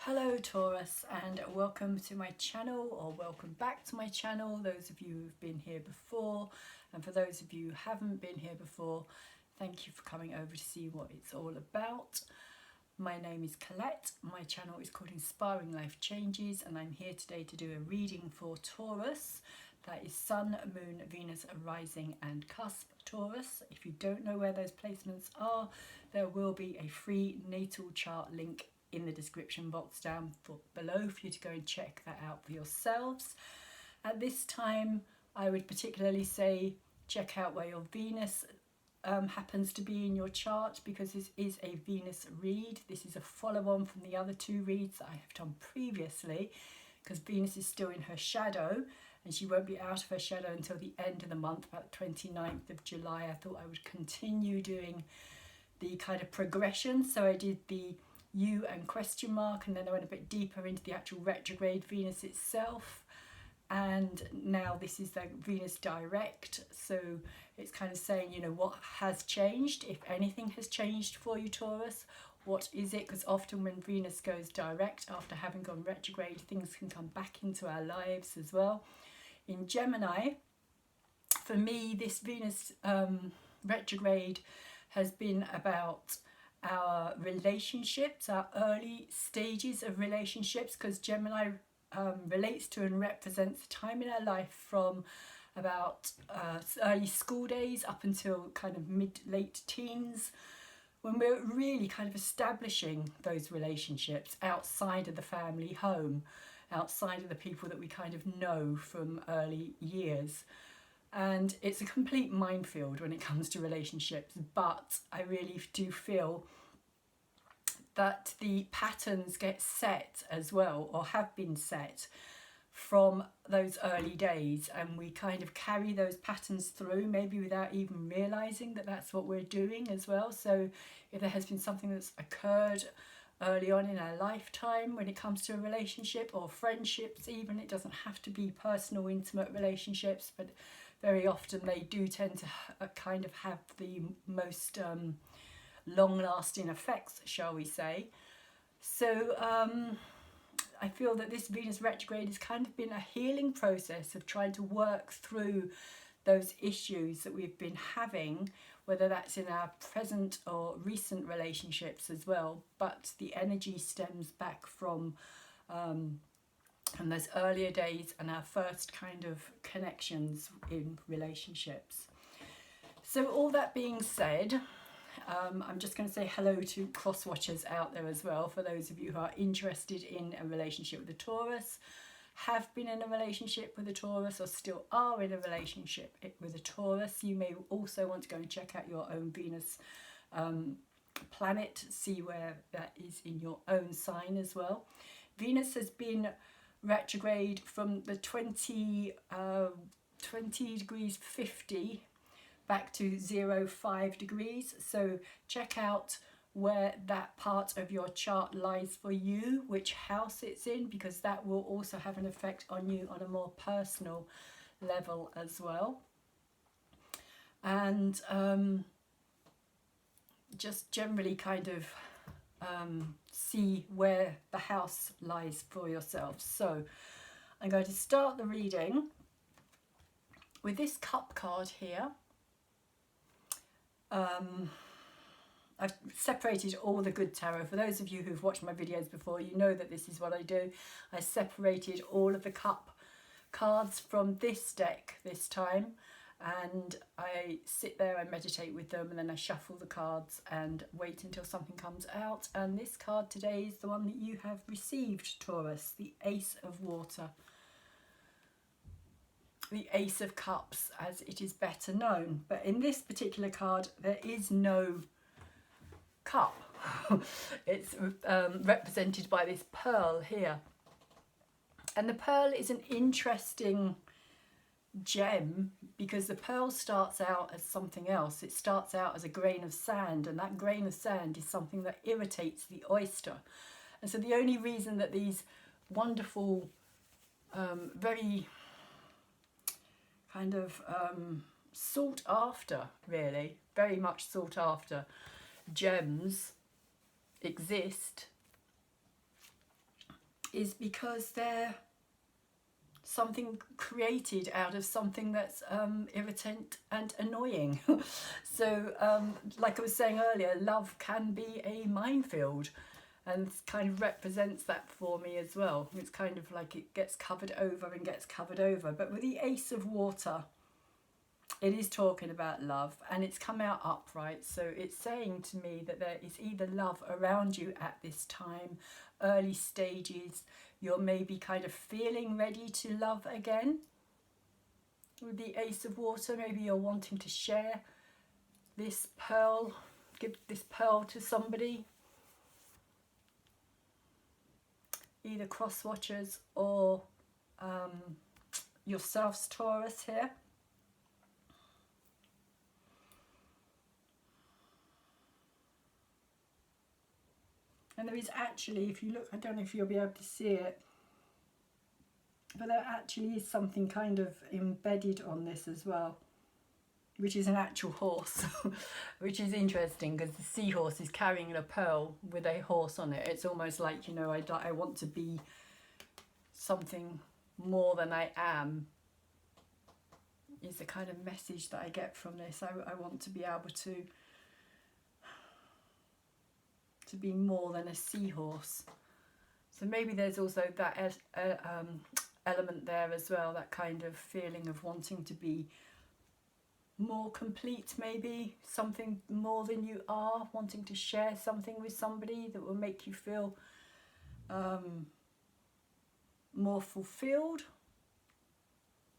Hello Taurus, and welcome to my channel, or welcome back to my channel, those of you who've been here before, and for those of you who haven't been here before, thank you for coming over to see what it's all about. My name is Colette, my channel is called Inspiring Life Changes, and I'm here today to do a reading for Taurus. That is Sun, Moon, Venus, Rising and Cusp Taurus. If you don't know where those placements are, there will be a free natal chart link in the description box down below for you to go and check that out for yourselves. At this time, I would particularly say check out where your Venus happens to be in your chart, because this is a Venus read. This is a follow-on from the other two reads that I have done previously, because Venus is still in her shadow and she won't be out of her shadow until the end of the month, about the 29th of July. I thought I would continue doing the kind of progression. So I did the U and question mark, and then I went a bit deeper into the actual retrograde Venus itself, and now this is the Venus direct. So it's kind of saying, you know, what has changed, if anything has changed for you, Taurus. What is it? Because often when Venus goes direct after having gone retrograde, things can come back into our lives as well. In Gemini, for me, this Venus retrograde has been about our relationships, our early stages of relationships, because Gemini relates to and represents a time in our life from about early school days up until kind of late teens, when we're really kind of establishing those relationships outside of the family home, outside of the people that we kind of know from early years. And it's a complete minefield when it comes to relationships, but I really do feel that the patterns get set as well, or have been set from those early days, and we kind of carry those patterns through, maybe without even realizing that that's what we're doing as well. So if there has been something that's occurred early on in our lifetime when it comes to a relationship or friendships even, it doesn't have to be personal intimate relationships, but very often they do tend to kind of have the most long-lasting effects, shall we say. So I feel that this Venus retrograde has kind of been a healing process of trying to work through those issues that we've been having, whether that's in our present or recent relationships as well. But the energy stems back from those earlier days and our first kind of connections in relationships. So all that being said, I'm just going to say hello to cross-watchers out there as well. For those of you who are interested in a relationship with a Taurus, have been in a relationship with a Taurus, or still are in a relationship with a Taurus, you may also want to go and check out your own Venus planet, see where that is in your own sign as well. Venus has been retrograde from the 20 degrees 50 back to 0, 5 degrees. So check out where that part of your chart lies for you, which house it's in, because that will also have an effect on you on a more personal level as well. And just generally kind of see where the house lies for yourself. So I'm going to start the reading with this cup card here. I've separated all the good tarot. For those of you who've watched my videos before, you know that this is what I do. I separated all of the cup cards from this deck this time, and I sit there and meditate with them, and then I shuffle the cards and wait until something comes out. And this card today is the one that you have received, Taurus, the Ace of Water. The Ace of Cups, as it is better known. But in this particular card, there is no cup. It's represented by this pearl here. And the pearl is an interesting gem, because the pearl starts out as something else. It starts out as a grain of sand, and that grain of sand is something that irritates the oyster. And so the only reason that these wonderful, very kind of sought after, really, very much sought after gems exist is because they're something created out of something that's irritant and annoying. So like I was saying earlier, love can be a minefield, and kind of represents that for me as well. It's kind of like it gets covered over and gets covered over. But with the Ace of Water, it is talking about love, and it's come out upright. So it's saying to me that there is either love around you at this time, early stages, you're maybe kind of feeling ready to love again. With the Ace of Water, maybe you're wanting to share this pearl, give this pearl to somebody. Either cross watchers or yourselves, Taurus, here. And there is actually, if you look, I don't know if you'll be able to see it, but there actually is something kind of embedded on this as well, which is an actual horse, which is interesting because the seahorse is carrying a pearl with a horse on it. It's almost like, you know, I want to be something more than I am, is the kind of message that I get from this. I want to be able to be more than a seahorse. So maybe there's also that element there as well, that kind of feeling of wanting to be more complete, maybe something more than you are, wanting to share something with somebody that will make you feel more fulfilled,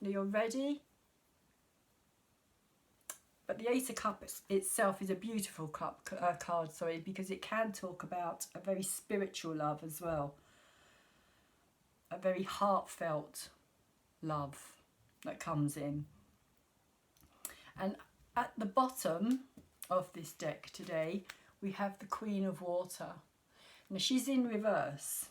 that you're ready. But the Ace of Cups itself is a beautiful card, because it can talk about a very spiritual love as well. A very heartfelt love that comes in. And at the bottom of this deck today, we have the Queen of Water. Now she's in reverse.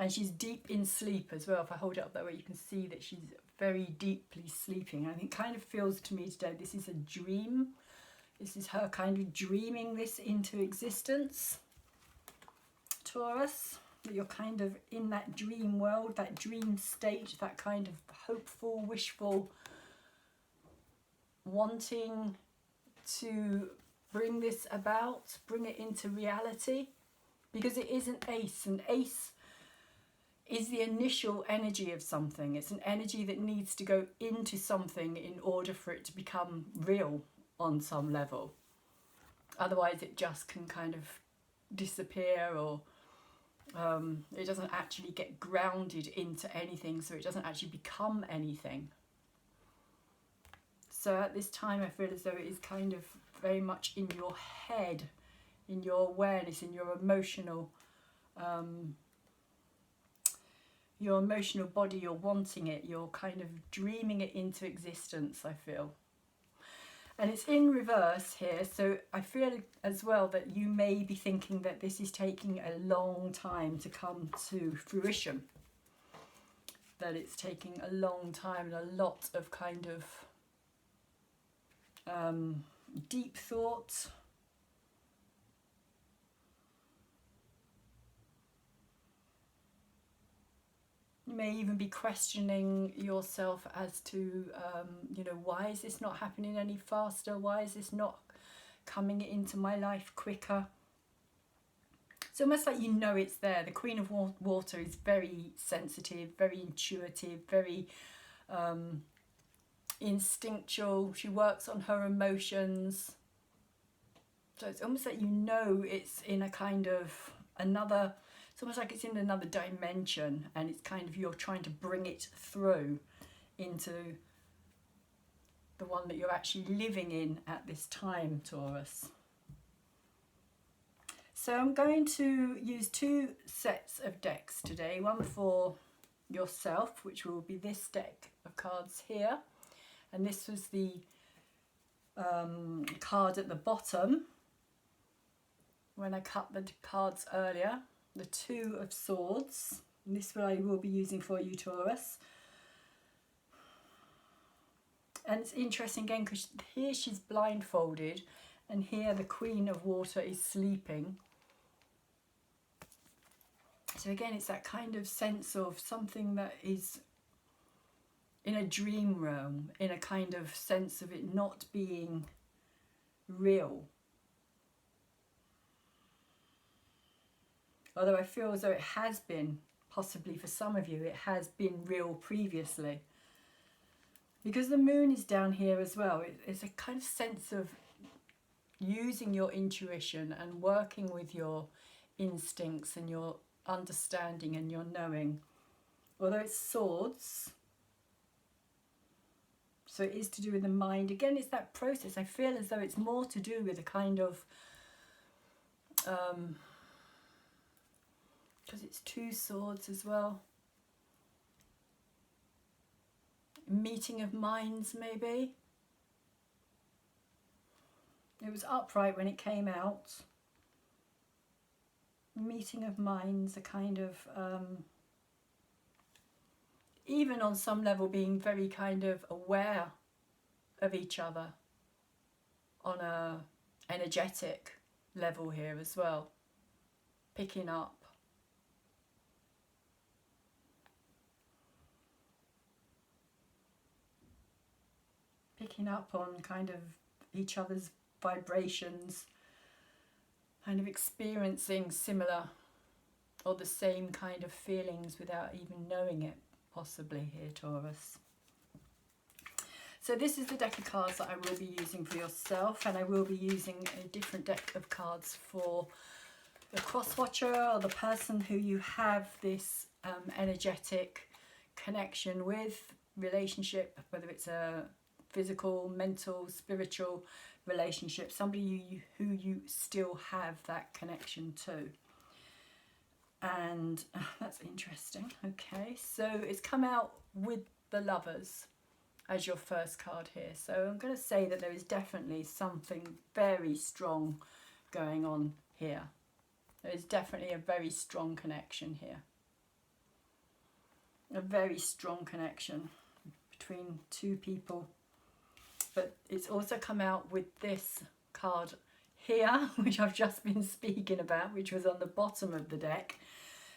And she's deep in sleep as well. If I hold it up that way, you can see that she's very deeply sleeping. And it kind of feels to me today, this is a dream. This is her kind of dreaming this into existence. Taurus, that you're kind of in that dream world, that dream state, that kind of hopeful, wishful, wanting to bring this about, bring it into reality. Because it is an ace. An ace is the initial energy of something. It's an energy that needs to go into something in order for it to become real on some level. Otherwise it just can kind of disappear, or it doesn't actually get grounded into anything, so it doesn't actually become anything. So at this time I feel as though it is kind of very much in your head, in your awareness, in your emotional body. You're wanting it, you're kind of dreaming it into existence, I feel. And it's in reverse here, so I feel as well that you may be thinking that this is taking a long time to come to fruition. That it's taking a long time and a lot of kind of deep thought. You may even be questioning yourself as to, you know, why is this not happening any faster? Why is this not coming into my life quicker? It's almost like you know it's there. The Queen of Water is very sensitive, very intuitive, very instinctual. She works on her emotions. So it's almost like you know it's in a kind of another... It's almost like it's in another dimension, and it's kind of you're trying to bring it through into the one that you're actually living in at this time, Taurus. So I'm going to use two sets of decks today, one for yourself, which will be this deck of cards here, and this was the card at the bottom when I cut the cards earlier. The Two of Swords, and this one I will be using for you, Taurus. And it's interesting again because here she's blindfolded and here the Queen of Water is sleeping. So again, it's that kind of sense of something that is in a dream realm, in a kind of sense of it not being real. Although I feel as though it has been, possibly for some of you, it has been real previously. Because the moon is down here as well, it's a kind of sense of using your intuition and working with your instincts and your understanding and your knowing. Although it's swords, so it is to do with the mind. Again, it's that process. I feel as though it's more to do with a kind of, because it's two swords as well. Meeting of minds, maybe. It was upright when it came out. Meeting of minds, a kind of, even on some level being very kind of aware of each other on a energetic level here as well. Picking up. Picking up on kind of each other's vibrations, kind of experiencing similar or the same kind of feelings without even knowing it, possibly here, Taurus. So this is the deck of cards that I will be using for yourself, and I will be using a different deck of cards for the cross-watcher or the person who you have this energetic connection with, relationship, whether it's a physical, mental, spiritual relationship, somebody who you still have that connection to. And that's interesting. Okay, so it's come out with the Lovers as your first card here. So I'm going to say that there is definitely something very strong going on here. There is definitely a very strong connection here. A very strong connection between two people. But it's also come out with this card here, which I've just been speaking about, which was on the bottom of the deck.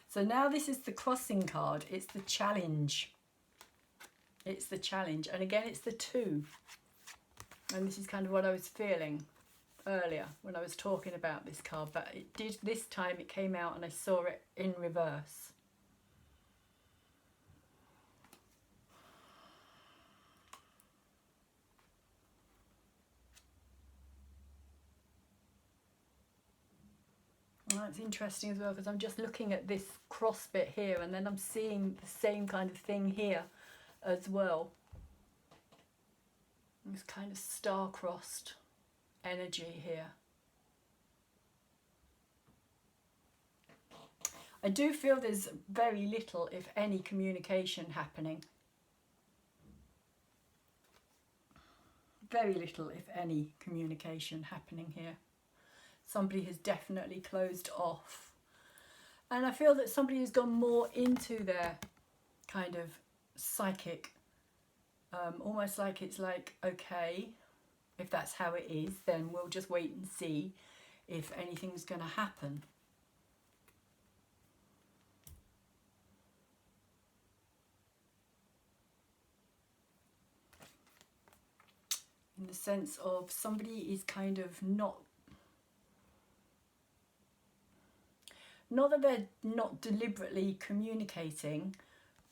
So now this is the crossing card. It's the challenge. It's the challenge. And again, it's the 2. And this is kind of what I was feeling earlier when I was talking about this card. But it did, this time it came out and I saw it in reverse. That's interesting as well, because I'm just looking at this cross bit here and then I'm seeing the same kind of thing here as well. This kind of star-crossed energy here. I do feel there's very little, if any, communication happening. Very little, if any, communication happening here. Somebody has definitely closed off. And I feel that somebody has gone more into their kind of psychic, almost like it's like, okay, if that's how it is, then we'll just wait and see if anything's going to happen. In the sense of somebody is kind of not that they're not deliberately communicating,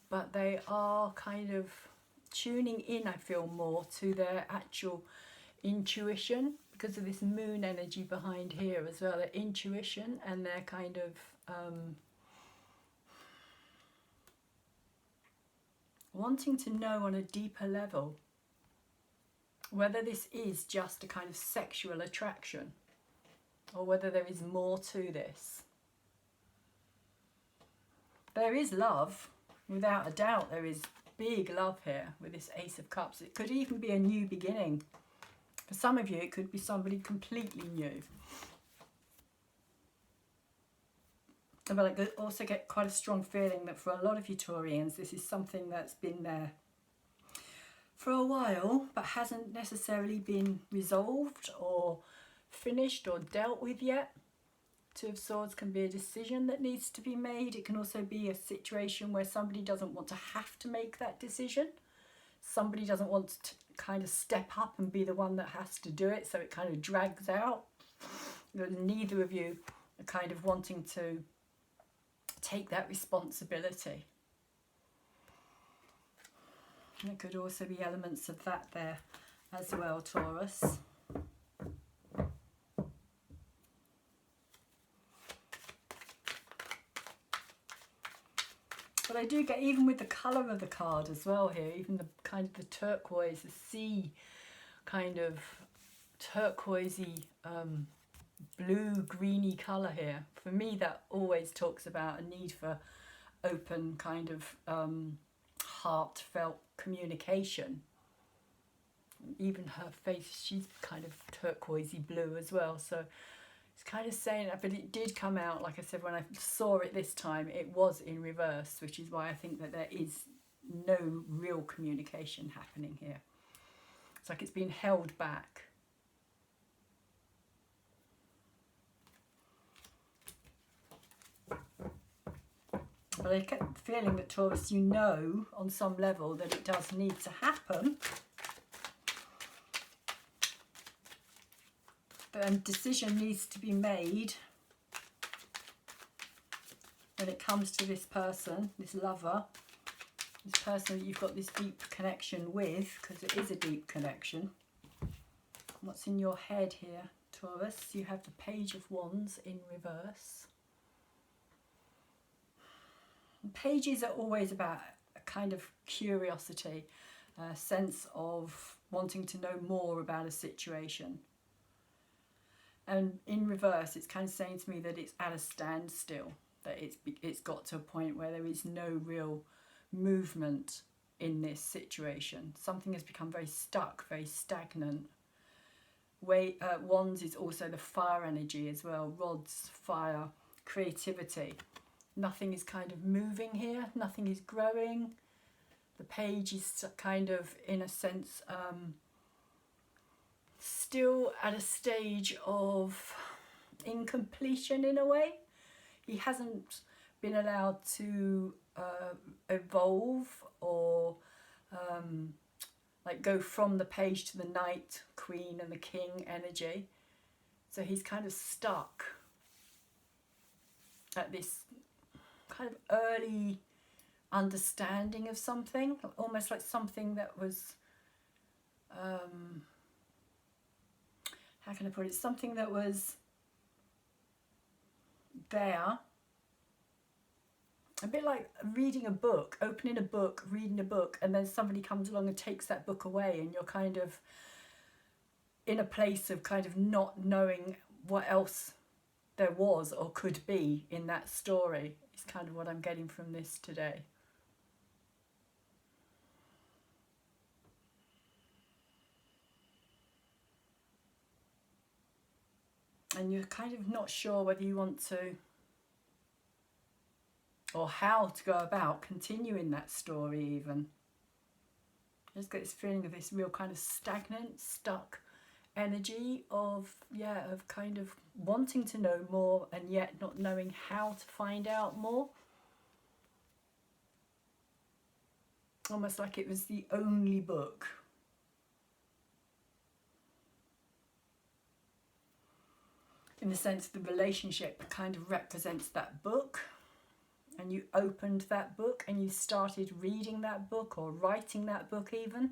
but they are kind of tuning in, I feel, more to their actual intuition because of this moon energy behind here as well, their intuition and their kind of wanting to know on a deeper level whether this is just a kind of sexual attraction or whether there is more to this. There is love, without a doubt. There is big love here with this Ace of Cups. It could even be a new beginning. For some of you, it could be somebody completely new. But I also get quite a strong feeling that for a lot of you Taurians, this is something that's been there for a while, but hasn't necessarily been resolved or finished or dealt with yet. Two of Swords can be a decision that needs to be made. It can also be a situation where somebody doesn't want to have to make that decision. Somebody doesn't want to kind of step up and be the one that has to do it, so it kind of drags out. Neither of you are kind of wanting to take that responsibility. There could also be elements of that there as well, Taurus. But I do get, even with the colour of the card as well here, even the kind of the turquoise, the sea kind of turquoisey, blue, greeny colour here. For me, that always talks about a need for open kind of heartfelt communication. Even her face, she's kind of turquoisey blue as well, so it's kind of saying that. But it did come out, like I said, when I saw it this time, it was in reverse, which is why I think that there is no real communication happening here. It's like it's been held back. But I kept feeling that, Taurus, you know on some level that it does need to happen. But a decision needs to be made when it comes to this person, this lover, this person that you've got this deep connection with, because it is a deep connection. What's in your head here, Taurus? You have the Page of Wands in reverse. Pages are always about a kind of curiosity, a sense of wanting to know more about a situation. And in reverse, it's kind of saying to me that it's at a standstill, that it's got to a point where there is no real movement in this situation. Something has become very stuck, very stagnant. Wands is also the fire energy as well. Rods, fire, creativity. Nothing is kind of moving here. Nothing is growing. The page is kind of, in a sense, still at a stage of incompletion in a way. He hasn't been allowed to evolve or like go from the page to the Knight, Queen and the King energy. So he's kind of stuck at this kind of early understanding of something, almost like something that was how can I put it? Something that was there. A bit like reading a book, opening a book, reading a book, and then somebody comes along and takes that book away, and you're kind of in a place of kind of not knowing what else there was or could be in that story. It's kind of what I'm getting from this today. And you're kind of not sure whether you want to, or how to go about continuing that story even. I just get this feeling of this real kind of stagnant, stuck energy of, yeah, of kind of wanting to know more and yet not knowing how to find out more. Almost like it was the only book. In the sense the relationship kind of represents that book, and you opened that book and you started reading that book or writing that book even,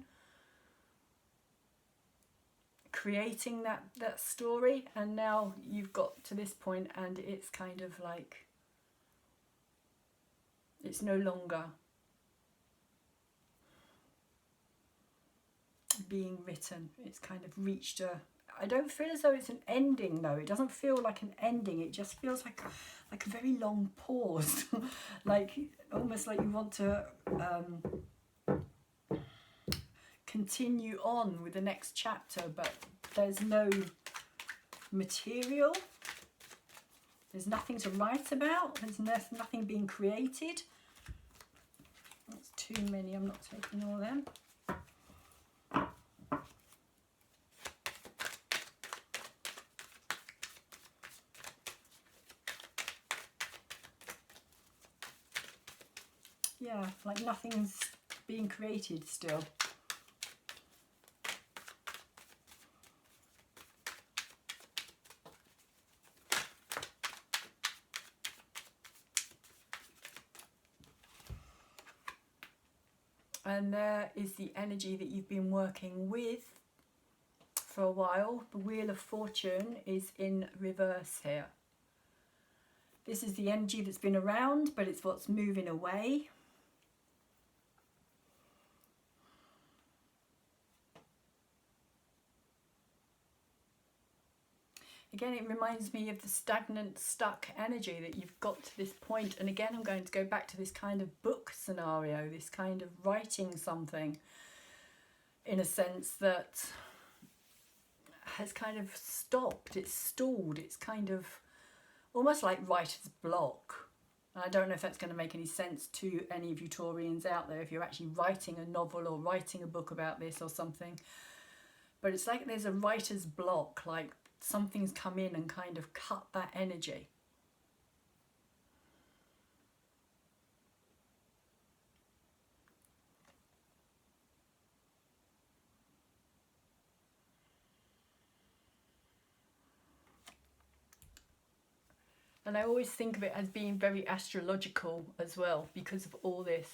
creating that story, and now you've got to this point and it's kind of like it's no longer being written. It's kind of reached a, I don't feel as though it's an ending though. It doesn't feel like an ending. It just feels like a very long pause. Like almost like you want to continue on with the next chapter, but there's no material. There's nothing to write about. There's nothing being created. That's too many. I'm not taking all of them. yeah, like nothing's being created still. And there is the energy that you've been working with for a while. The Wheel of Fortune is in reverse here. This is the energy that's been around, but it's what's moving away. Again, it reminds me of the stagnant, stuck energy that you've got to this point. And again, I'm going to go back to this kind of book scenario, this kind of writing something in a sense that has kind of stopped, it's stalled, it's kind of almost like writer's block. And I don't know if that's going to make any sense to any of you Taurians out there, if you're actually writing a novel or writing a book about this or something. But it's like there's a writer's block, like something's come in and kind of cut that energy. And I always think of it as being very astrological as well, because of all this.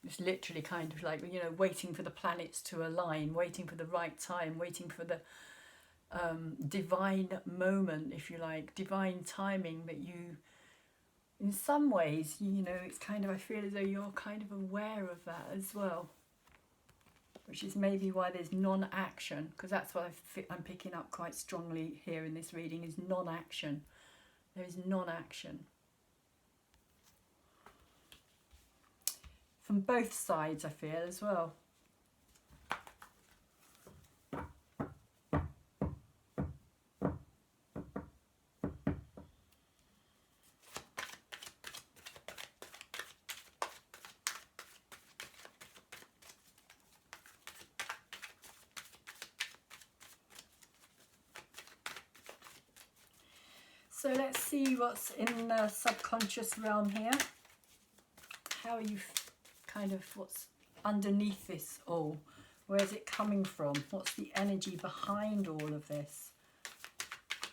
It's literally kind of like, you know, waiting for the planets to align, waiting for the right time, waiting for the divine moment, if you like, divine timing that you, in some ways, you know, it's kind of, I feel as though you're kind of aware of that as well. Which is maybe why there's non-action, because that's what I'm picking up quite strongly here in this reading, is non-action. There is non-action. From both sides, I feel, as well. So let's see what's in the subconscious realm here. How are you kind of, what's underneath this all? Where's it coming from? What's the energy behind all of this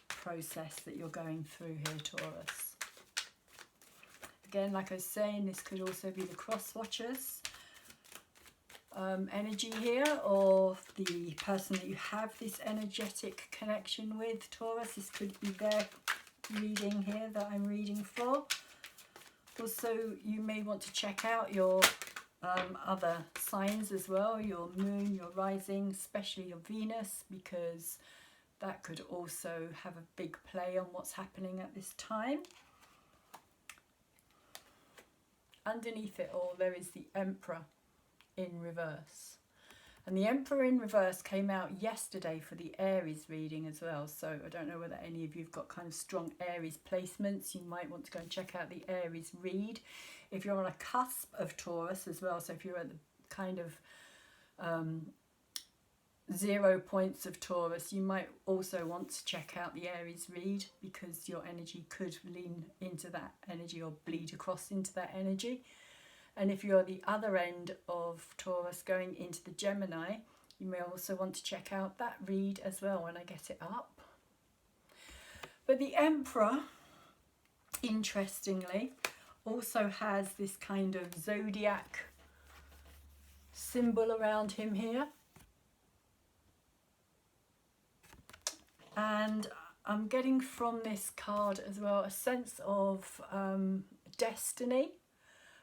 process that you're going through here, Taurus? Again, like I was saying, this could also be the cross watchers energy here, or the person that you have this energetic connection with, Taurus. This could be their reading here that I'm reading for. Also, you may want to check out your other signs as well, your moon, your rising, especially your Venus, because that could also have a big play on what's happening at this time. Underneath it all, there is the Emperor in reverse. And the Emperor in reverse came out yesterday for the Aries reading as well. So I don't know whether any of you have got kind of strong Aries placements. You might want to go and check out the Aries read. If you're on a cusp of Taurus as well, so if you're at the kind of 0 points of Taurus, you might also want to check out the Aries read, because your energy could lean into that energy or bleed across into that energy. And if you're the other end of Taurus going into the Gemini, you may also want to check out that read as well when I get it up. But the Emperor, interestingly, also has this kind of zodiac symbol around him here. And I'm getting from this card as well a sense of destiny,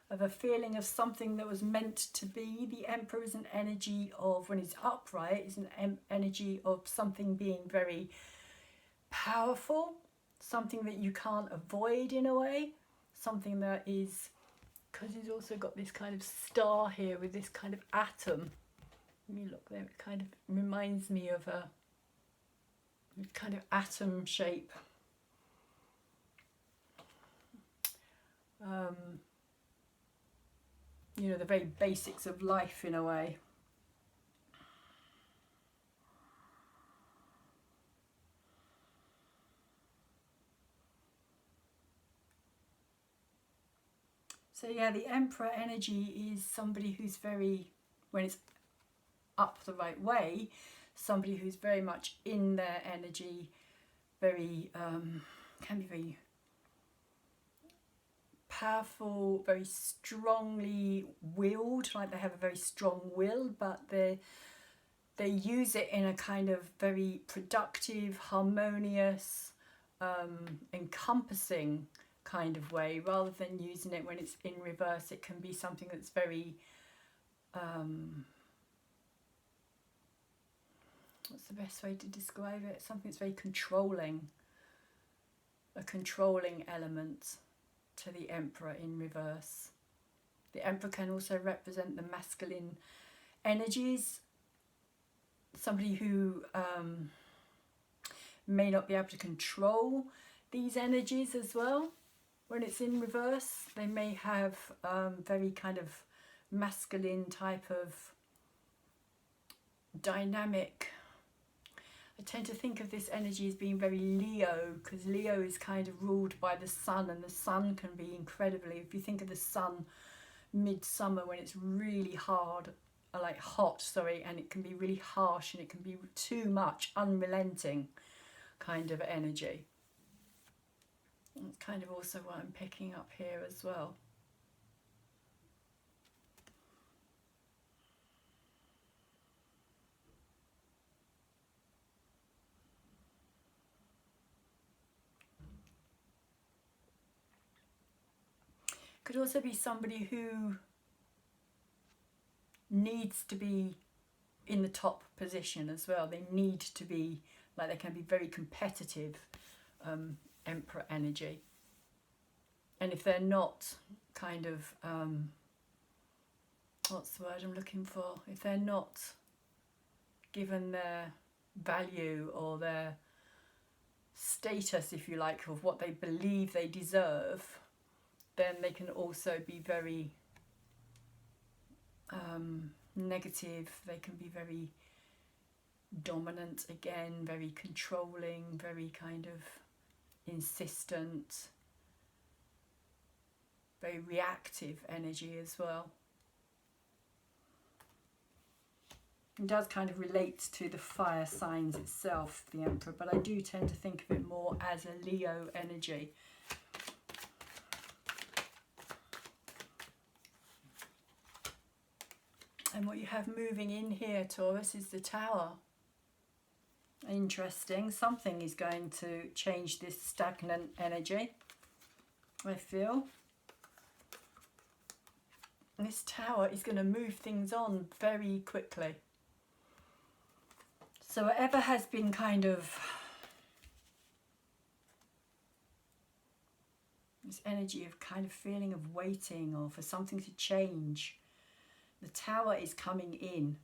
of a feeling of something that was meant to be. The Emperor is an energy of, when he's upright, is an energy of something being very powerful, something that you can't avoid in a way, something that is, because he's also got this kind of star here with this kind of atom. Let me look there, it kind of reminds me of a kind of atom shape. You know, the very basics of life in a way. So yeah, the Emperor energy is somebody who's very, when it's up the right way, somebody who's very much in their energy, very, can be very powerful, very strongly willed, like they have a very strong will, but they use it in a kind of very productive, harmonious, encompassing kind of way, rather than using it when it's in reverse. It can be something that's very what's the best way to describe it? Something that's very controlling, a controlling element to the Emperor in reverse. The Emperor can also represent the masculine energies, somebody who may not be able to control these energies as well. When it's in reverse, they may have very kind of masculine type of dynamic. I tend to think of this energy as being very Leo, because Leo is kind of ruled by the sun, and the sun can be incredibly, if you think of the sun midsummer when it's really hot, and it can be really harsh, and it can be too much, unrelenting kind of energy. That's kind of also what I'm picking up here as well. Could also be somebody who needs to be in the top position as well. They need to be, like, they can be very competitive, Emperor energy. And if they're not kind of, what's the word I'm looking for? If they're not given their value or their status, if you like, of what they believe they deserve, then they can also be very negative. They can be very dominant again, very controlling, very kind of insistent, very reactive energy as well. It does kind of relate to the fire signs itself, the Emperor, but I do tend to think of it more as a Leo energy. And what you have moving in here, Taurus, is the Tower. Interesting. Something is going to change this stagnant energy, I feel. This Tower is going to move things on very quickly. So whatever has been kind of this energy of kind of feeling of waiting or for something to change, the Tower is coming in.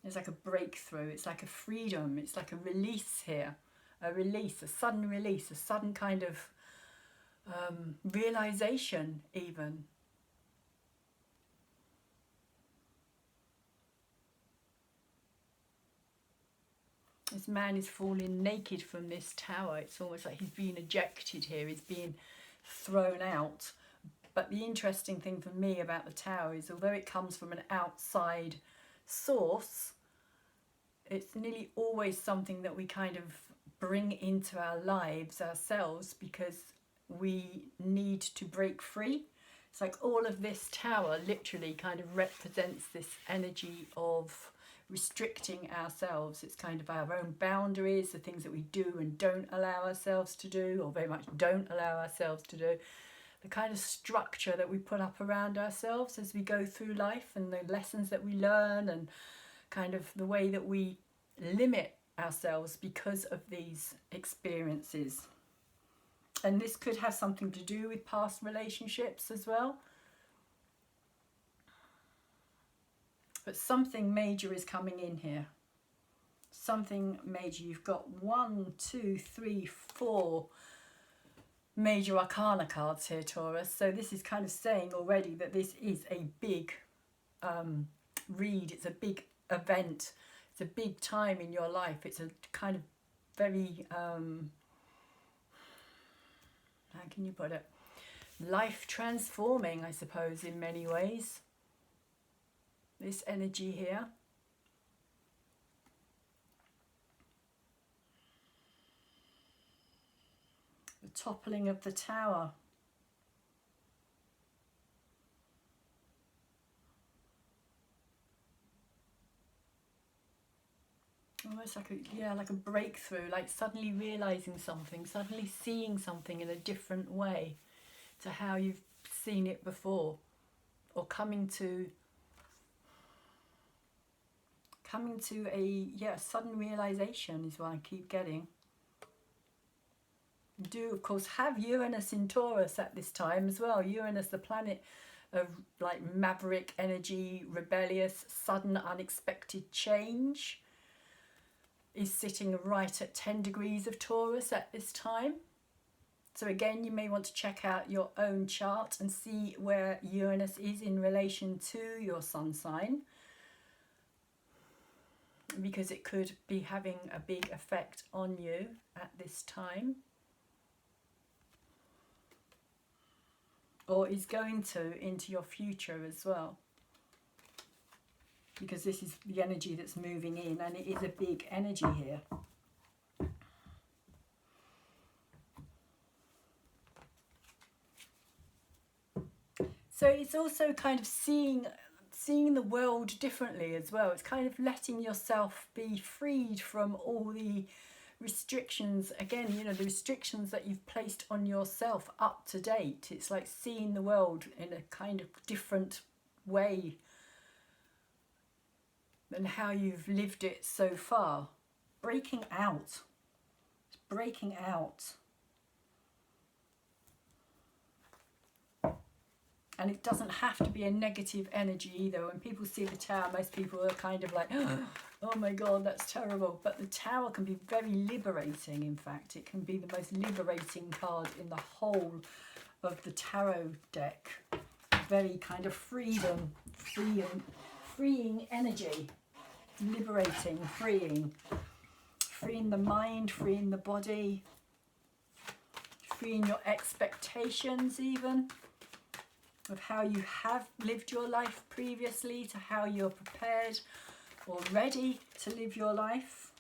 It's like a breakthrough, it's like a freedom, it's like a release here. A release, a sudden kind of realization even. This man is falling naked from this tower. It's almost like he's being ejected here, he's being thrown out. But the interesting thing for me about the Tower is, although it comes from an outside source, it's nearly always something that we kind of bring into our lives ourselves because we need to break free. It's like all of this Tower literally kind of represents this energy of restricting ourselves. It's kind of our own boundaries, the things that we do and don't allow ourselves to do, or very much don't allow ourselves to do. The kind of structure that we put up around ourselves as we go through life, and the lessons that we learn, and kind of the way that we limit ourselves because of these experiences. And this could have something to do with past relationships as well. But something major is coming in here. Something major. You've got 1, 2, 3, 4 major arcana cards here, Taurus. So this is kind of saying already that this is a big read. It's a big event. It's a big time in your life. It's a kind of very, how can you put it? life transforming, I suppose, in many ways. This energy here. The toppling of the tower. Almost like like a breakthrough, like suddenly realizing something, suddenly seeing something in a different way to how you've seen it before, or coming to a sudden realization is what I keep getting. You do of course have Uranus in Taurus at this time as well. Uranus, the planet of like maverick energy, rebellious, sudden, unexpected change, is sitting right at 10 degrees of Taurus at this time. So again, you may want to check out your own chart and see where Uranus is in relation to your sun sign, because it could be having a big effect on you at this time, or is going to into your future as well, because this is the energy that's moving in, and it is a big energy here. So it's also kind of seeing the world differently as well. It's kind of letting yourself be freed from all the restrictions, again, you know, the restrictions that you've placed on yourself up to date. It's like seeing the world in a kind of different way than how you've lived it so far. Breaking out. It's breaking out. And it doesn't have to be a negative energy either. When people see the tower, most people are kind of like, oh my God, that's terrible. But the tower can be very liberating, in fact. It can be the most liberating card in the whole of the tarot deck. Very kind of freeing energy. Liberating, freeing. Freeing the mind, freeing the body. Freeing your expectations even, of how you have lived your life previously to how you're prepared or ready to live your life.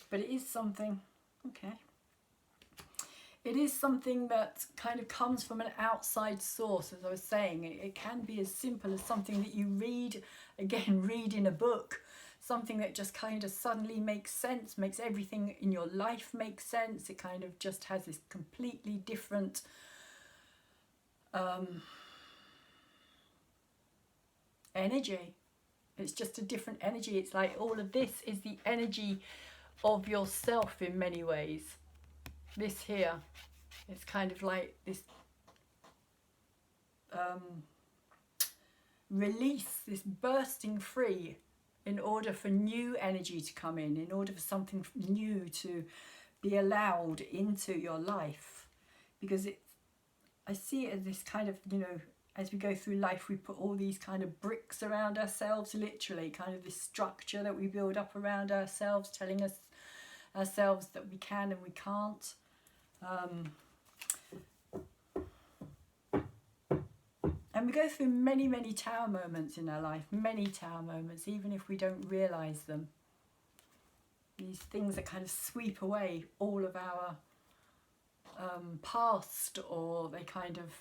But it is something, okay. It is something that kind of comes from an outside source, as I was saying. It can be as simple as something that you read, again, read in a book. Something that just kind of suddenly makes sense, makes everything in your life make sense. It kind of just has this completely different energy. It's just a different energy. It's like all of this is the energy of yourself in many ways. This here, it's kind of like this release, this bursting free, in order for new energy to come in order for something new to be allowed into your life. Because I see it as this kind of, you know, as we go through life, we put all these kind of bricks around ourselves, literally, kind of this structure that we build up around ourselves, telling us ourselves that we can and we can't. And we go through many, many tower moments in our life, many tower moments, even if we don't realise them. These things that kind of sweep away all of our past, or they kind of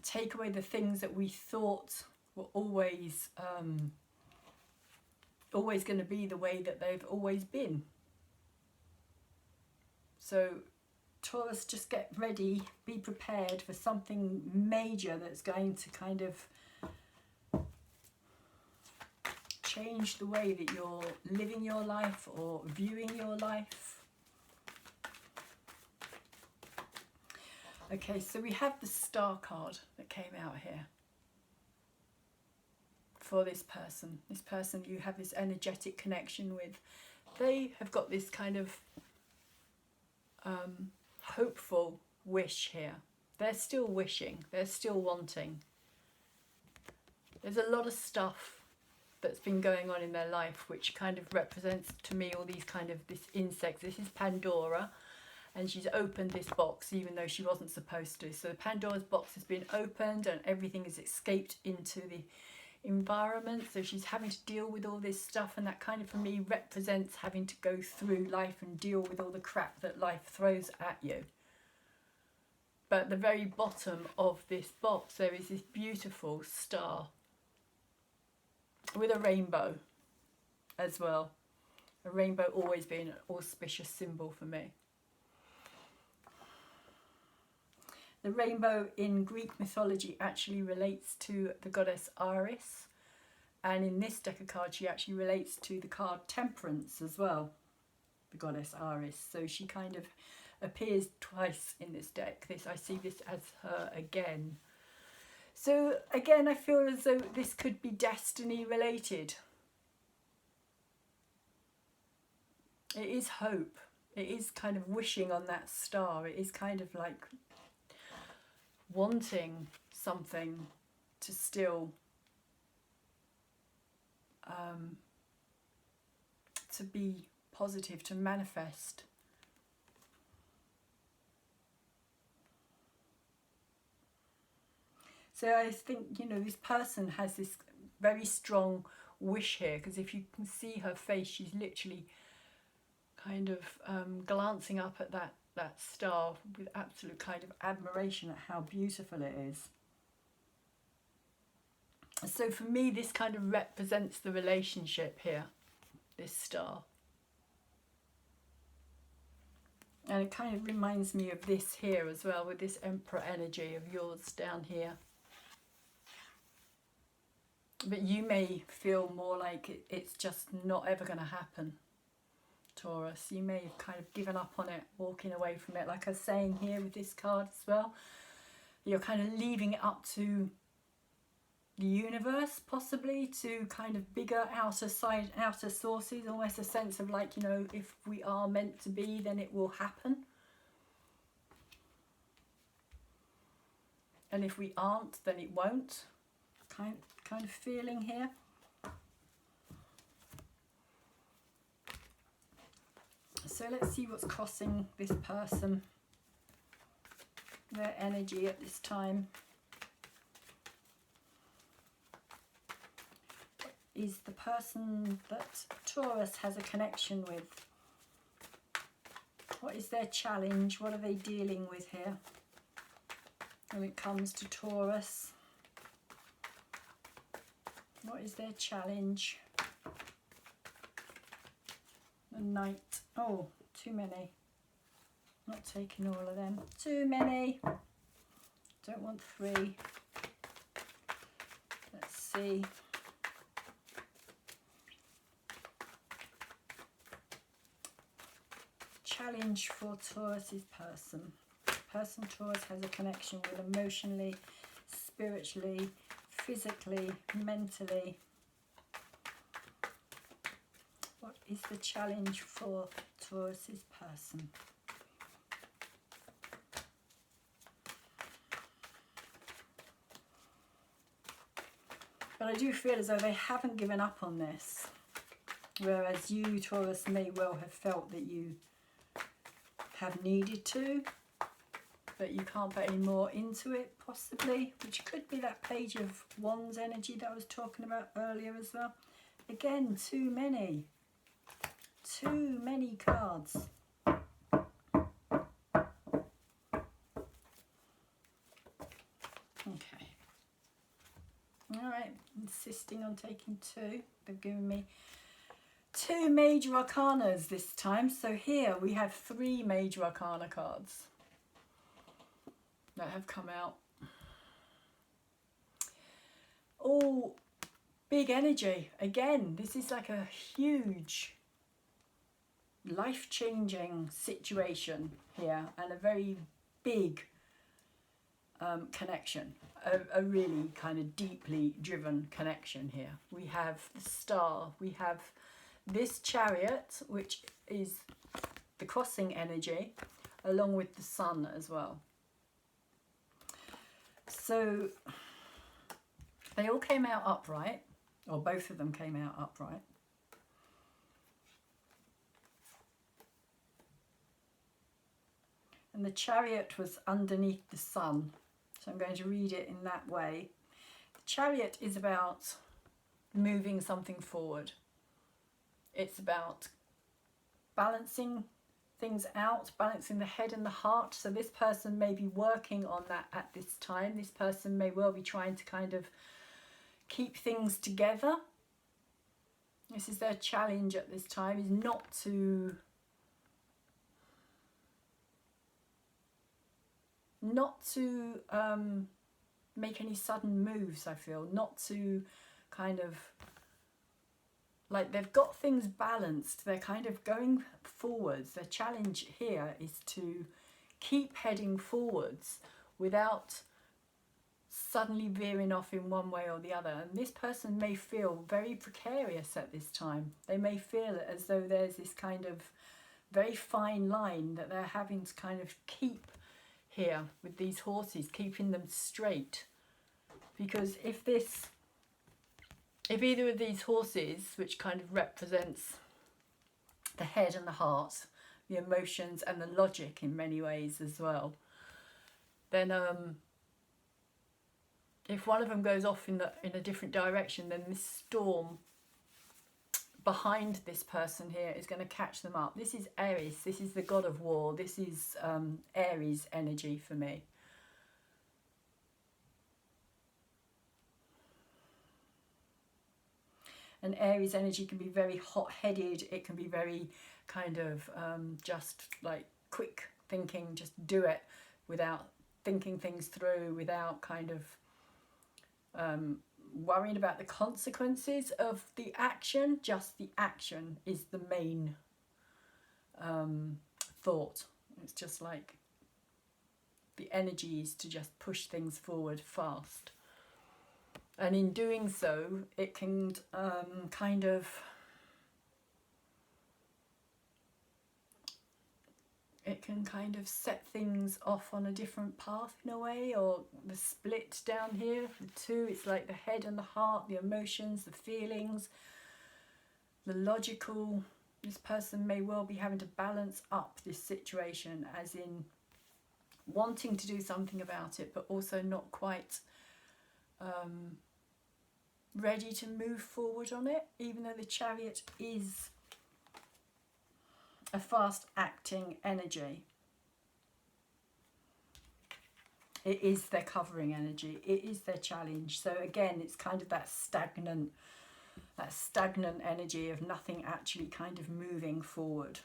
take away the things that we thought were always going to be the way that they've always been. So Taurus, just get ready, be prepared for something major that's going to kind of change the way that you're living your life or viewing your life. Okay, so we have the Star card that came out here for this person. This person you have this energetic connection with. They have got this kind of hopeful wish here. They're still wishing, they're still wanting. There's a lot of stuff that's been going on in their life, which kind of represents to me all these kind of this insects. This is Pandora, and she's opened this box even though she wasn't supposed to. So Pandora's box has been opened and everything has escaped into the environment. So she's having to deal with all this stuff, and that kind of for me represents having to go through life and deal with all the crap that life throws at you. But at the very bottom of this box there is this beautiful star with a rainbow as well. A rainbow always being an auspicious symbol for me. The rainbow in Greek mythology actually relates to the goddess Iris, and in this deck of cards she actually relates to the card Temperance as well, the goddess Iris. So she kind of appears twice in this deck. I see this as her again. So again, I feel as though this could be destiny related. It is hope. It is kind of wishing on that star. It is kind of like wanting something to still to be positive, to manifest. So I think, you know, this person has this very strong wish here, because if you can see her face, she's literally kind of glancing up at that star with absolute kind of admiration at how beautiful it is. So for me, this kind of represents the relationship here, this star. And it kind of reminds me of this here as well, with this Emperor energy of yours down here. But you may feel more like it's just not ever going to happen, Taurus. You may have kind of given up on it, walking away from it. Like I was saying here with this card as well, you're kind of leaving it up to the universe, possibly, to kind of bigger outer sources, almost a sense of like, you know, if we are meant to be, then it will happen. And if we aren't, then it won't. Kind of feeling here. So let's see what's crossing this person, their energy at this time. Is the person that Taurus has a connection with? What is their challenge? What are they dealing with here when it comes to Taurus? What is their challenge? The Knight. Oh, too many. Not taking all of them. Too many. Don't want 3. Let's see. Challenge for Taurus's person. Person Taurus has a connection with emotionally, spiritually, physically, mentally. What is the challenge for Taurus's person? But I do feel as though they haven't given up on this, whereas you, Taurus, may well have felt that you have needed to, but you can't put any more into it, possibly, which could be that Page of Wands energy that I was talking about earlier as well. Again, too many cards. Okay. All right, insisting on taking 2. They've given me 2 major arcanas this time. So here we have 3 major arcana cards that have come out. All big energy. Again, this is like a huge life-changing situation here, and a very big connection, a really kind of deeply driven connection here. We have the star, we have this Chariot, which is the crossing energy, along with the sun as well. So they all came out upright. or both of them came out upright. And the Chariot was underneath the Sun. So I'm going to read it in that way. The Chariot is about moving something forward. It's about balancing things out, balancing the head and the heart. So this person may be working on that at this time. This person may well be trying to kind of keep things together. This is their challenge at this time, is not to make any sudden moves, I feel. Not to kind of, like, they've got things balanced. They're kind of going forwards. Their challenge here is to keep heading forwards without suddenly veering off in one way or the other. And this person may feel very precarious at this time. They may feel as though there's this kind of very fine line that they're having to kind of keep here with these horses, keeping them straight. Because if either of these horses, which kind of represents the head and the heart, the emotions and the logic in many ways as well, then if one of them goes off in a different direction, then this storm behind this person here is going to catch them up. This is Aries. This is the god of war. This is Aries energy for me. And Aries energy can be very hot-headed. It can be very kind of just like quick thinking, just do it without thinking things through, without kind of worrying about the consequences of the action. Just the action is the main thought. It's just like the energy is to just push things forward fast. And in doing so, it can kind of set things off on a different path in a way. Or the split down here, the two, it's like the head and the heart, the emotions, the feelings, the logical. This person may well be having to balance up this situation, as in wanting to do something about it, but also not quite ready to move forward on it, even though the Chariot is a fast acting energy. It is their covering energy. It is their challenge. So again, it's kind of that stagnant energy of nothing actually kind of moving forward.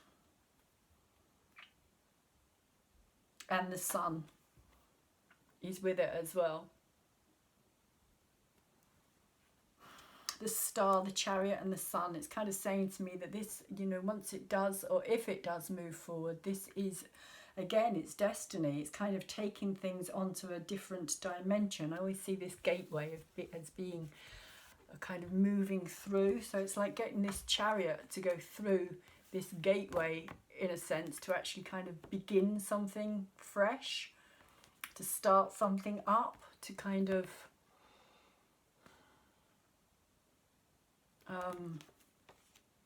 And the Sun is with it as well. The star, the Chariot and the Sun, it's kind of saying to me that this, you know, once it does, or if it does move forward, this is, again, it's destiny. It's kind of taking things onto a different dimension. I always see this gateway as being a kind of moving through. So it's like getting this Chariot to go through this gateway, in a sense, to actually kind of begin something fresh, to start something up, to kind of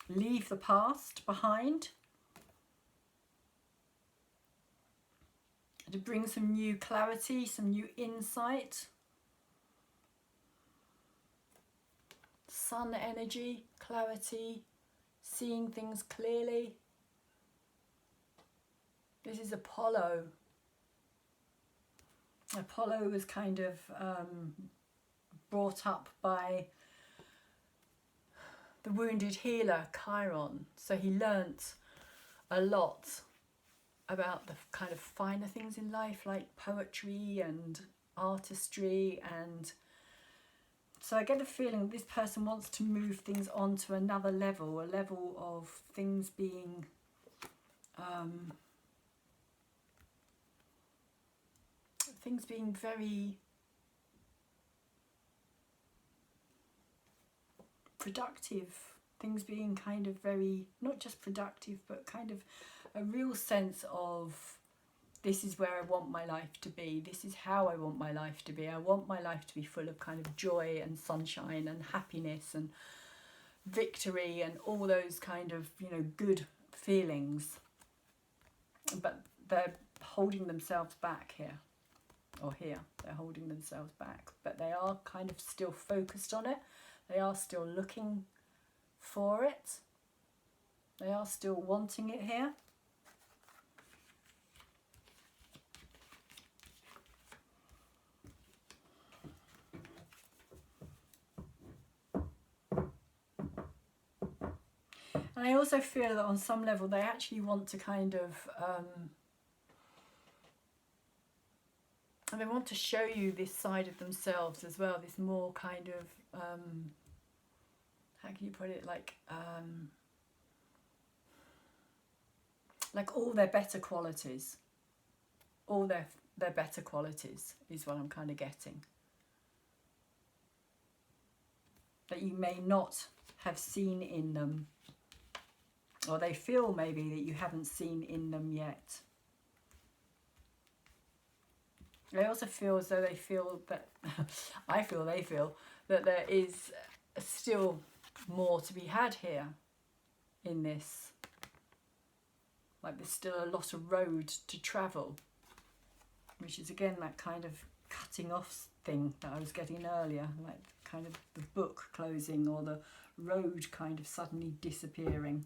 leave the past behind, to bring some new clarity, some new insight. Sun energy, clarity, seeing things clearly. This is Apollo. Apollo was kind of brought up by the wounded healer Chiron, so he learnt a lot about the kind of finer things in life, like poetry and artistry. And so I get a feeling this person wants to move things on to another level, a level of things being very productive, things being kind of very, not just productive, but kind of a real sense of this is where I want my life to be. This is how I want my life to be. I want my life to be full of kind of joy and sunshine and happiness and victory and all those kind of, you know, good feelings. But they're holding themselves back here, or here. They're holding themselves back. But they are kind of still focused on it. They are still looking for it. They are still wanting it here. And I also feel that on some level they actually want to kind of, and they want to show you this side of themselves as well, this more kind of, how can you put it, like all their better qualities. All their better qualities is what I'm kind of getting. That you may not have seen in them, or they feel maybe that you haven't seen in them yet. I also feel as though they feel that, I feel they feel that there is still more to be had here in this. Like there's still a lot of road to travel, which is again that kind of cutting off thing that I was getting earlier, like kind of the book closing or the road kind of suddenly disappearing.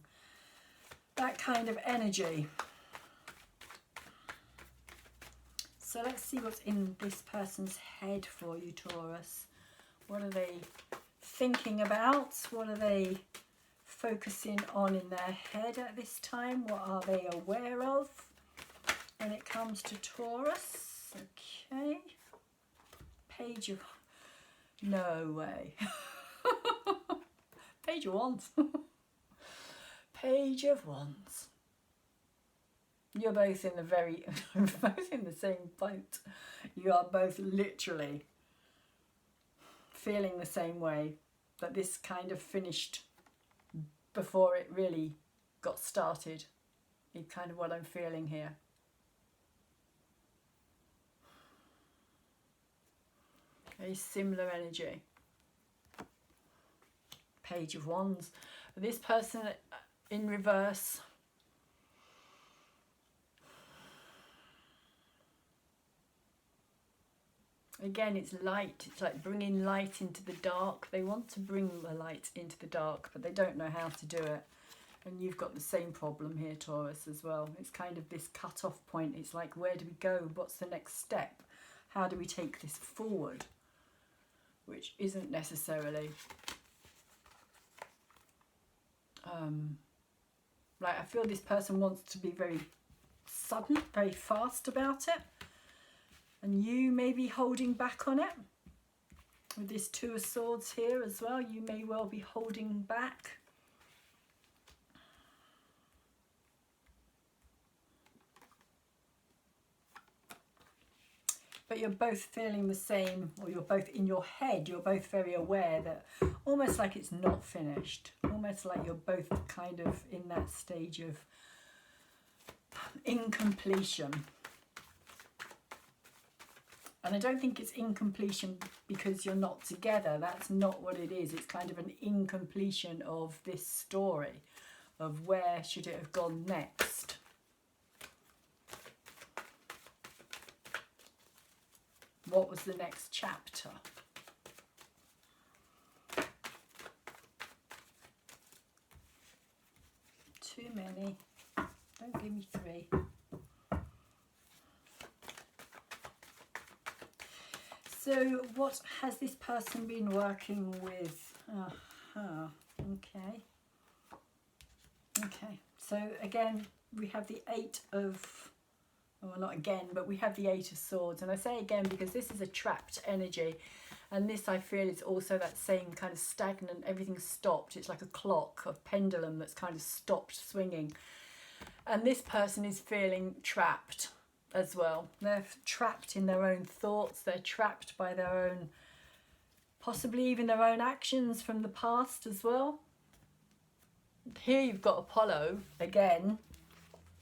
That kind of energy. So let's see what's in this person's head for you, Taurus. What are they thinking about? What are they focusing on in their head at this time? What are they aware of when it comes to Taurus? Okay. Page of... No way. Page of Wands. Page of Wands. You're both in the both in the same boat. You are both literally feeling the same way, that this kind of finished before it really got started. It's kind of what I'm feeling here. Very similar energy. Page of Wands. This person in reverse. Again, it's light. It's like bringing light into the dark. They want to bring the light into the dark, but they don't know how to do it. And you've got the same problem here, Taurus, as well. It's kind of this cut-off point. It's like, where do we go? What's the next step? How do we take this forward? Which isn't necessarily... like, I feel this person wants to be very sudden, very fast about it. And you may be holding back on it. With this Two of Swords here as well, you may well be holding back. But you're both feeling the same, or you're both in your head, you're both very aware that almost like it's not finished. Almost like you're both kind of in that stage of incompletion. And I don't think it's incompletion because you're not together. That's not what it is. It's kind of an incompletion of this story, of where should it have gone next. What was the next chapter? Too many. Don't give me three. So what has this person been working with? Okay. Okay. So again, we have the Eight of... well, not again, but we have the Eight of Swords. And I say again because this is a trapped energy. And this, I feel, is also that same kind of stagnant, everything's stopped. It's like a clock, a pendulum that's kind of stopped swinging. And this person is feeling trapped as well. They're trapped in their own thoughts. They're trapped by their own, possibly even their own actions from the past as well. Here you've got Apollo again,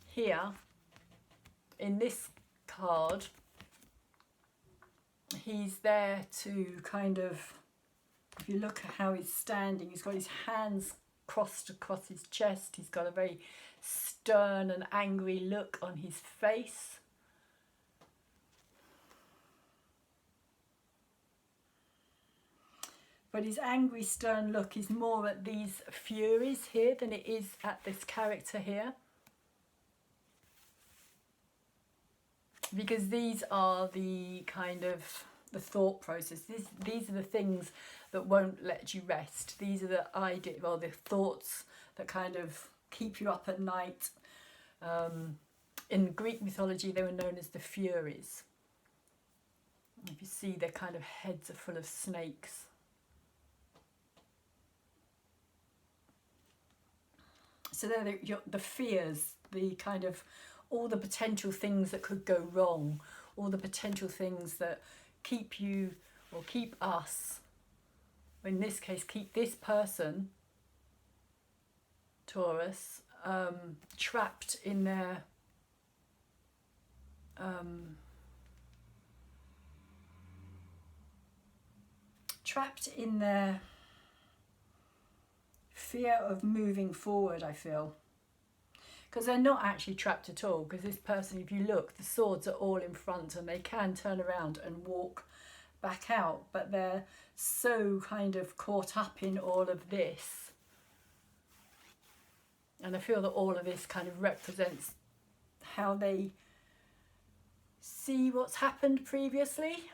here, in this card, he's there to kind of, if you look at how he's standing, he's got his hands crossed across his chest. He's got a very stern and angry look on his face. But his angry, stern look is more at these Furies here than it is at this character here. Because these are the kind of the thought process. These are the things that won't let you rest. These are the ideas, well, the thoughts that kind of keep you up at night. In Greek mythology, they were known as the Furies. If you see, their kind of heads are full of snakes. So they're the fears, the kind of all the potential things that could go wrong, all the potential things that keep you or keep us, in this case, keep this person, Taurus, trapped in their fear of moving forward, I feel. Because they're not actually trapped at all, because this person, if you look, the swords are all in front and they can turn around and walk back out, but they're so kind of caught up in all of this. And I feel that all of this kind of represents how they see what's happened previously.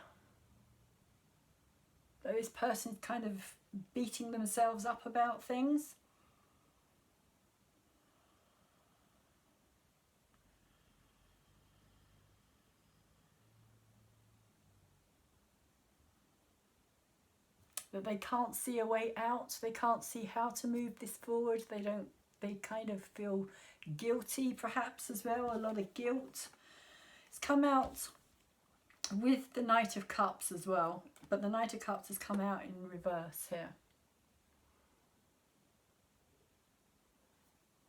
That this person's kind of beating themselves up about things. That they can't see a way out, they can't see how to move this forward, they kind of feel guilty perhaps as well, a lot of guilt. It's come out with the Knight of Cups as well, but the Knight of Cups has come out in reverse here.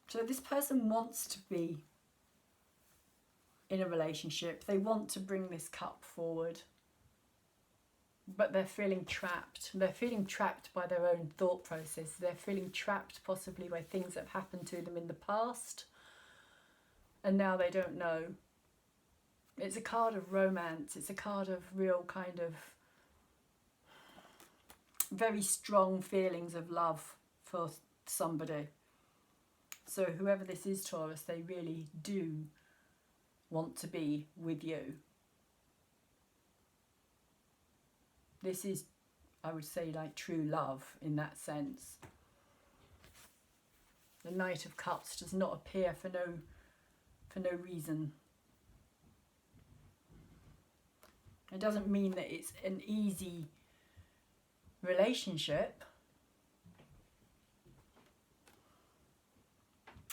So this person wants to be in a relationship, they want to bring this cup forward. But they're feeling trapped. They're feeling trapped by their own thought process. They're feeling trapped possibly by things that have happened to them in the past. And now they don't know. It's a card of romance. It's a card of real kind of very strong feelings of love for somebody. So whoever this is, Taurus, they really do want to be with you. This is, I would say, like true love in that sense. The Knight of Cups does not appear for no reason. It doesn't mean that it's an easy relationship.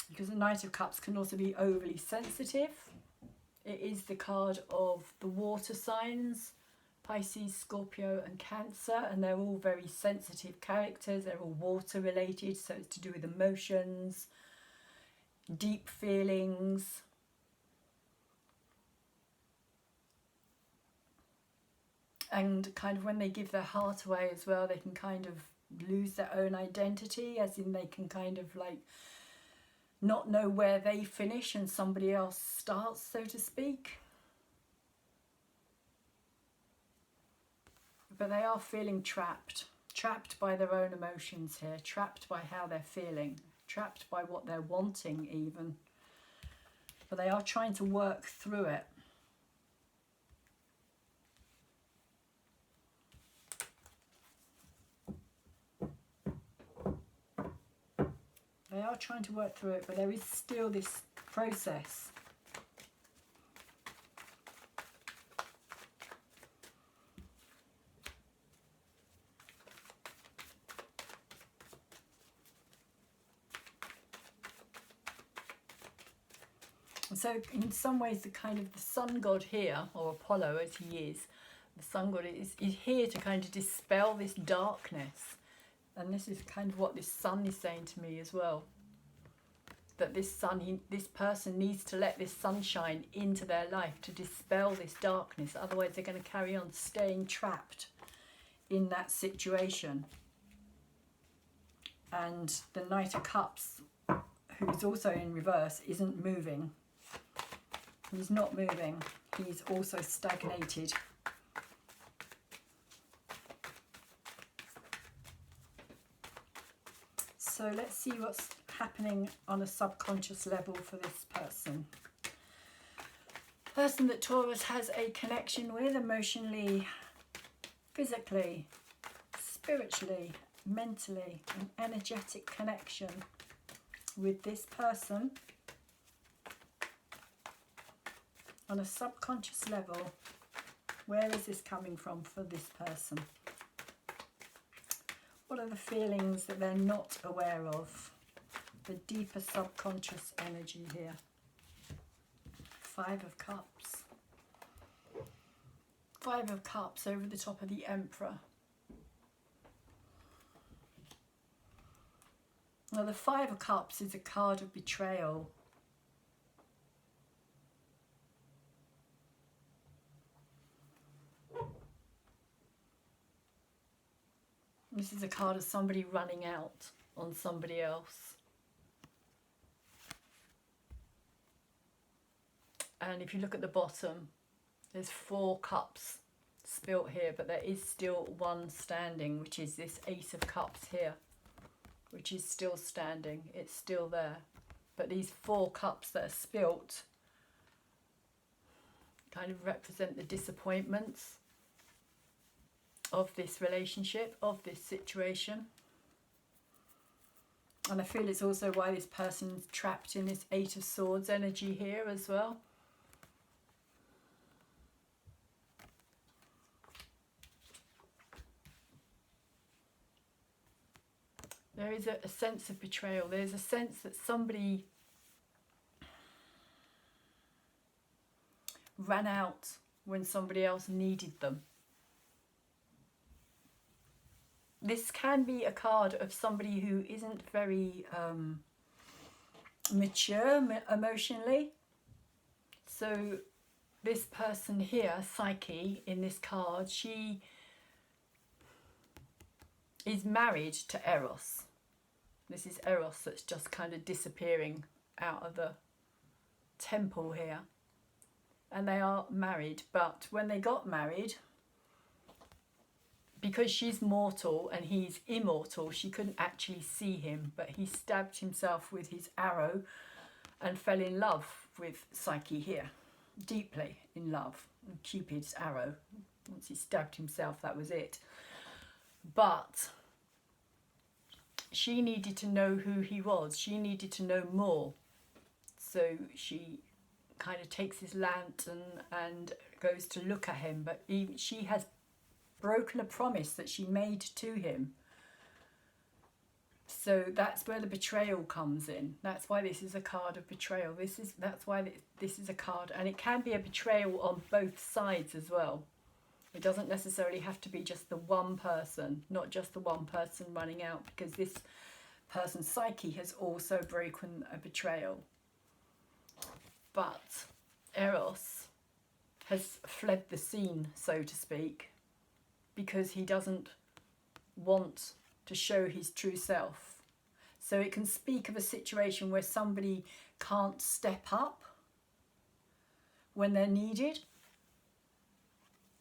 Because the Knight of Cups can also be overly sensitive. It is the card of the water signs. Pisces, Scorpio and Cancer, and they're all very sensitive characters. They're all water related, so it's to do with emotions, deep feelings. And kind of when they give their heart away as well, they can kind of lose their own identity, as in they can kind of like not know where they finish and somebody else starts, so to speak. But they are feeling trapped by their own emotions here, trapped by how they're feeling, trapped by what they're wanting even. But they are trying to work through it. They are trying to work through it, but there is still this process. So in some ways the kind of the sun god here, or Apollo as he is, the sun god is here to kind of dispel this darkness. And this is kind of what this sun is saying to me as well. that this person needs to let this sunshine into their life to dispel this darkness. Otherwise they're going to carry on staying trapped in that situation. And the Knight of Cups, who's also in reverse, isn't moving. He's not moving. He's also stagnated. So let's see what's happening on a subconscious level for this person. Person that Taurus has a connection with emotionally, physically, spiritually, mentally, an energetic connection with this person on a subconscious level. Where is this coming from for this person? What are the feelings that they're not aware of? The deeper subconscious energy here. Five of Cups. Five of Cups over the top of the Emperor. Now the Five of Cups is a card of betrayal. This is a card of somebody running out on somebody else. And if you look at the bottom, there's 4 cups spilt here, but there is still one standing, which is this Ace of Cups here, which is still standing. It's still there. But these 4 cups that are spilt kind of represent the disappointments of this relationship, of this situation. And I feel it's also why this person's trapped in this Eight of Swords energy here as well. There is a sense of betrayal. There's a sense that somebody ran out when somebody else needed them. This can be a card of somebody who isn't very mature emotionally. So this person here, Psyche, in this card, she is married to Eros. This is Eros that's just kind of disappearing out of the temple here. And they are married, but when they got married, because she's mortal and he's immortal, she couldn't actually see him, but he stabbed himself with his arrow and fell in love with Psyche here, deeply in love. And Cupid's arrow, once he stabbed himself, that was it. But she needed to know who he was. She needed to know more. So she kind of takes his lantern and goes to look at him, but she has broken a promise that she made to him. So that's where the betrayal comes in. That's why this is a card of betrayal. That's why this is a card, and it can be a betrayal on both sides as well. It doesn't necessarily have to be just the one person, not just the one person running out, because this person's psyche has also broken a betrayal. But Eros has fled the scene, so to speak, because he doesn't want to show his true self. So it can speak of a situation where somebody can't step up when they're needed.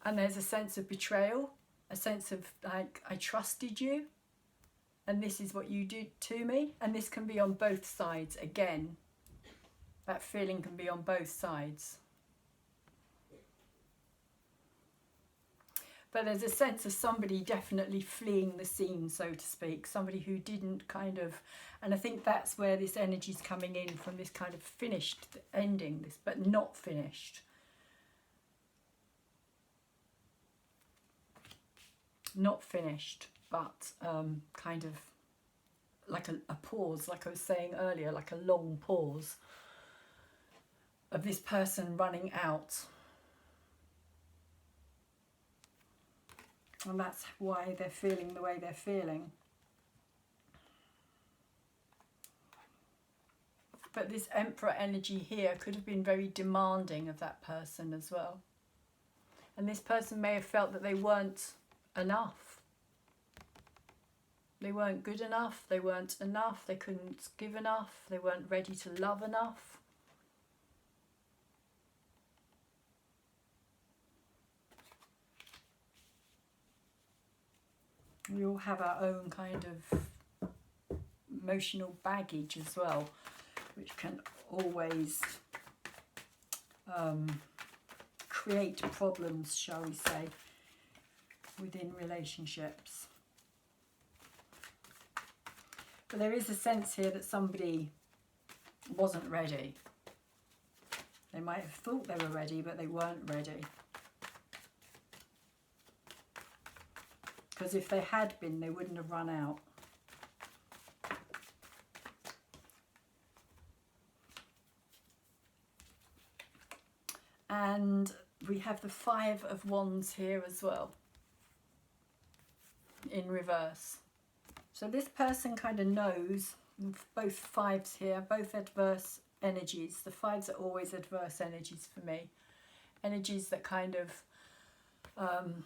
And there's a sense of betrayal, a sense of like, I trusted you and this is what you did to me. And this can be on both sides. Again, that feeling can be on both sides. But there's a sense of somebody definitely fleeing the scene, so to speak. Somebody who didn't kind of... And I think that's where this energy's coming in, from this kind of finished ending, this but not finished. Not finished, but kind of like a pause, like I was saying earlier, like a long pause of this person running out. And that's why they're feeling the way they're feeling. But this Emperor energy here could have been very demanding of that person as well. And this person may have felt that they weren't enough. They weren't good enough, they weren't enough, they couldn't give enough, they weren't ready to love enough. We all have our own kind of emotional baggage as well, which can always create problems, shall we say, within relationships. But there is a sense here that somebody wasn't ready. They might have thought they were ready, but they weren't ready. Because if they had been, they wouldn't have run out. And we have the Five of Wands here as well, in reverse. So this person kind of knows, both fives here, both adverse energies. The fives are always adverse energies for me. Energies that kind of,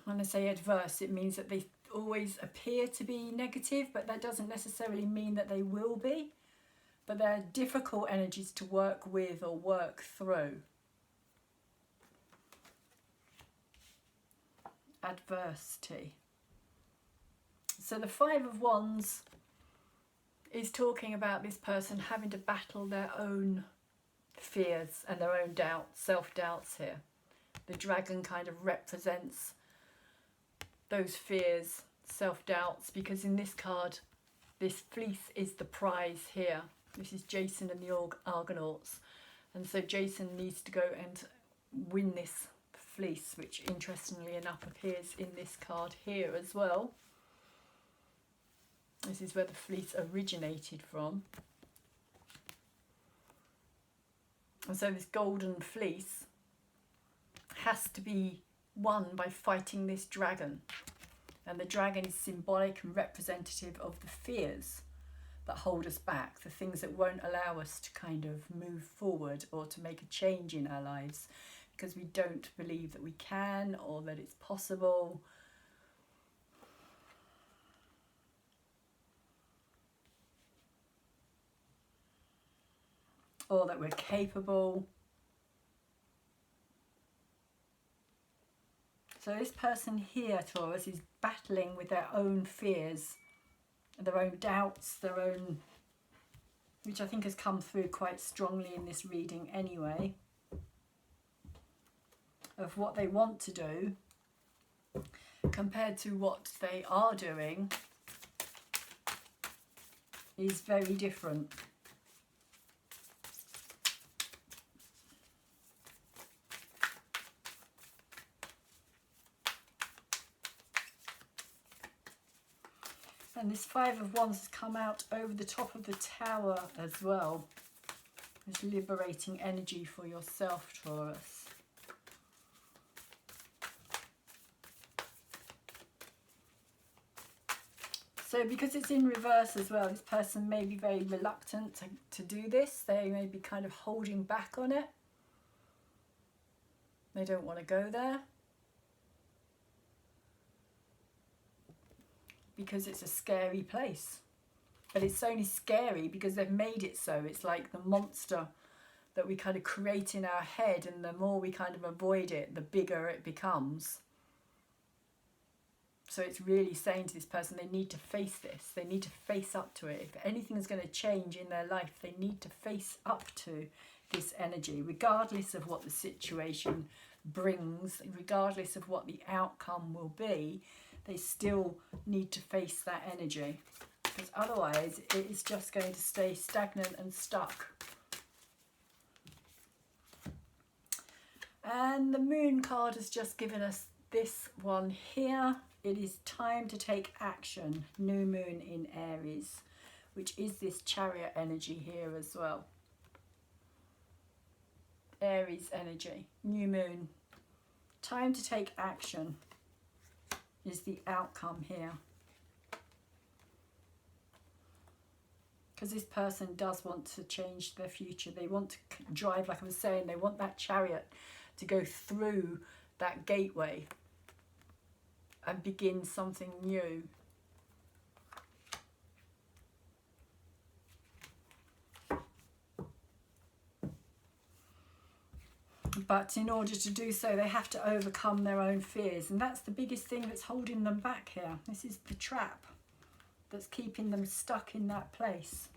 when I say adverse, it means that they always appear to be negative, but that doesn't necessarily mean that they will be. But they're difficult energies to work with or work through. Adversity. So the Five of Wands is talking about this person having to battle their own fears and their own doubts, self-doubts here. The dragon kind of represents those fears, self-doubts, because in this card, this fleece is the prize here. This is Jason and the Argonauts. And so Jason needs to go and win this fleece, which interestingly enough appears in this card here as well. This is where the fleece originated from. And so this golden fleece has to be won by fighting this dragon. And the dragon is symbolic and representative of the fears that hold us back, the things that won't allow us to kind of move forward or to make a change in our lives, because we don't believe that we can or that it's possible. Or that we're capable. So this person here, Taurus, is battling with their own fears, their own doubts, their own, which I think has come through quite strongly in this reading anyway, of what they want to do compared to what they are doing is very different. And this Five of Wands has come out over the top of the Tower as well. This liberating energy for yourself, Taurus. So because it's in reverse as well, this person may be very reluctant to do this. They may be kind of holding back on it. They don't want to go there. Because it's a scary place. But it's only scary because they've made it so. It's like the monster that we kind of create in our head, and the more we kind of avoid it, the bigger it becomes. So it's really saying to this person, they need to face this. They need to face up to it. If anything's going to change in their life, they need to face up to this energy, regardless of what the situation brings, regardless of what the outcome will be. They still need to face that energy, because otherwise it is just going to stay stagnant and stuck. And the Moon card has just given us this one here. It is time to take action. New Moon in Aries, which is this Chariot energy here as well. Aries energy, New Moon. Time to take action is the outcome here. because this person does want to change their future. They want to drive, like I was saying, they want that chariot to go through that gateway and begin something new. But in order to do so, they have to overcome their own fears. And that's the biggest thing that's holding them back here. This is the trap that's keeping them stuck in that place.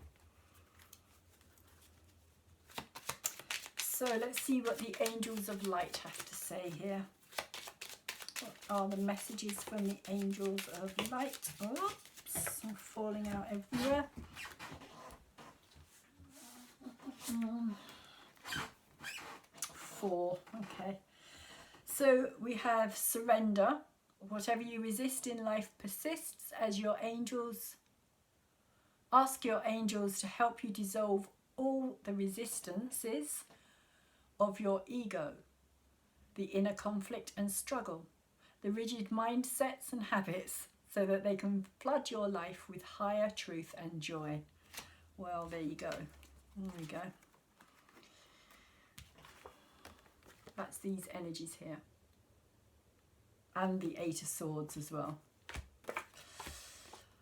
So let's see what the angels of light have to say here. What are the messages from the angels of light? Oops, I'm falling out everywhere. 4, okay. So we have surrender. Whatever you resist in life persists as your angels. Ask your angels to help you dissolve all the resistances of your ego, the inner conflict and struggle, the rigid mindsets and habits, so that they can flood your life with higher truth and joy. Well, there you go. There we go. That's these energies here. And the 8 of Swords as well.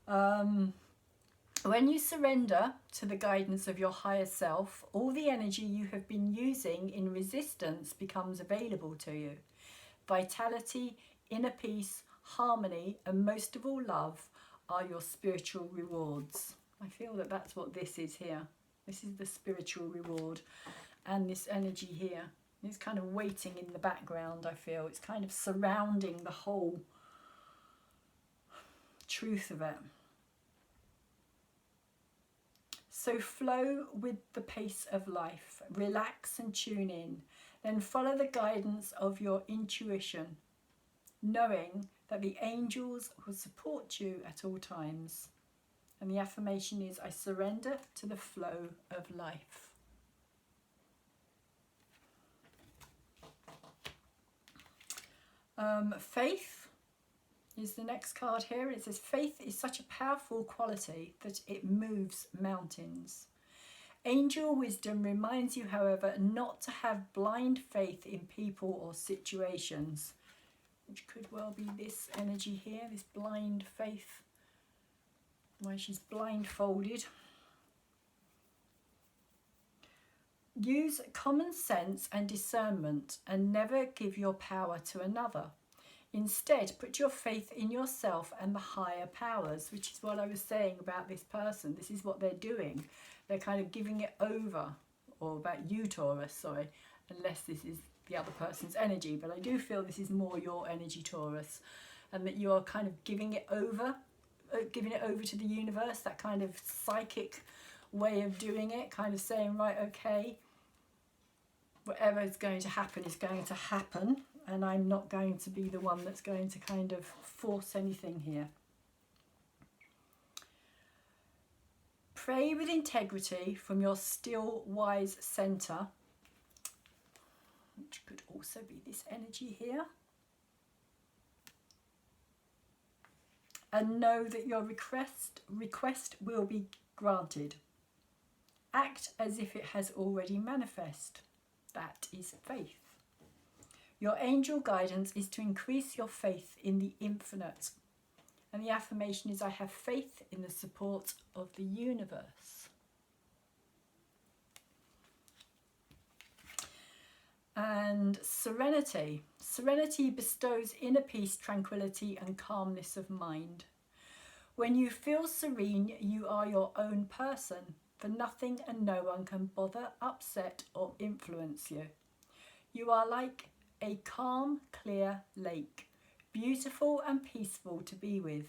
When you surrender to the guidance of your higher self, all the energy you have been using in resistance becomes available to you. Vitality, inner peace, harmony, and most of all love are your spiritual rewards. I feel that that's what this is here. This is the spiritual reward. And this energy here. It's kind of waiting in the background, I feel. It's kind of surrounding the whole truth of it. So flow with the pace of life. Relax and tune in. Then follow the guidance of your intuition, knowing that the angels will support you at all times. And the affirmation is, I surrender to the flow of life. Faith is the next card here. It says, faith is such a powerful quality that it moves mountains. Angel wisdom reminds you, however, not to have blind faith in people or situations, which could well be this energy here, this blind faith, where she's blindfolded. Use common sense and discernment and never give your power to another. Instead, put your faith in yourself and the higher powers, which is what I was saying about this person. This is what they're doing. They're kind of giving it over, or about you, Taurus, sorry, unless this is the other person's energy. But I do feel this is more your energy, Taurus, and that you are kind of giving it over to the universe, that kind of psychic way of doing it, kind of saying, right, okay, whatever is going to happen is going to happen, and I'm not going to be the one that's going to kind of force anything here. Pray with integrity from your still wise center, which could also be this energy here. And know that your request will be granted. Act as if it has already manifested. That is faith. Your angel guidance is to increase your faith in the infinite. And the affirmation is, I have faith in the support of the universe. And serenity. Serenity bestows inner peace, tranquility, and calmness of mind. When you feel serene, you are your own person, for nothing and no one can bother, upset, or influence you. You are like a calm, clear lake, beautiful and peaceful to be with.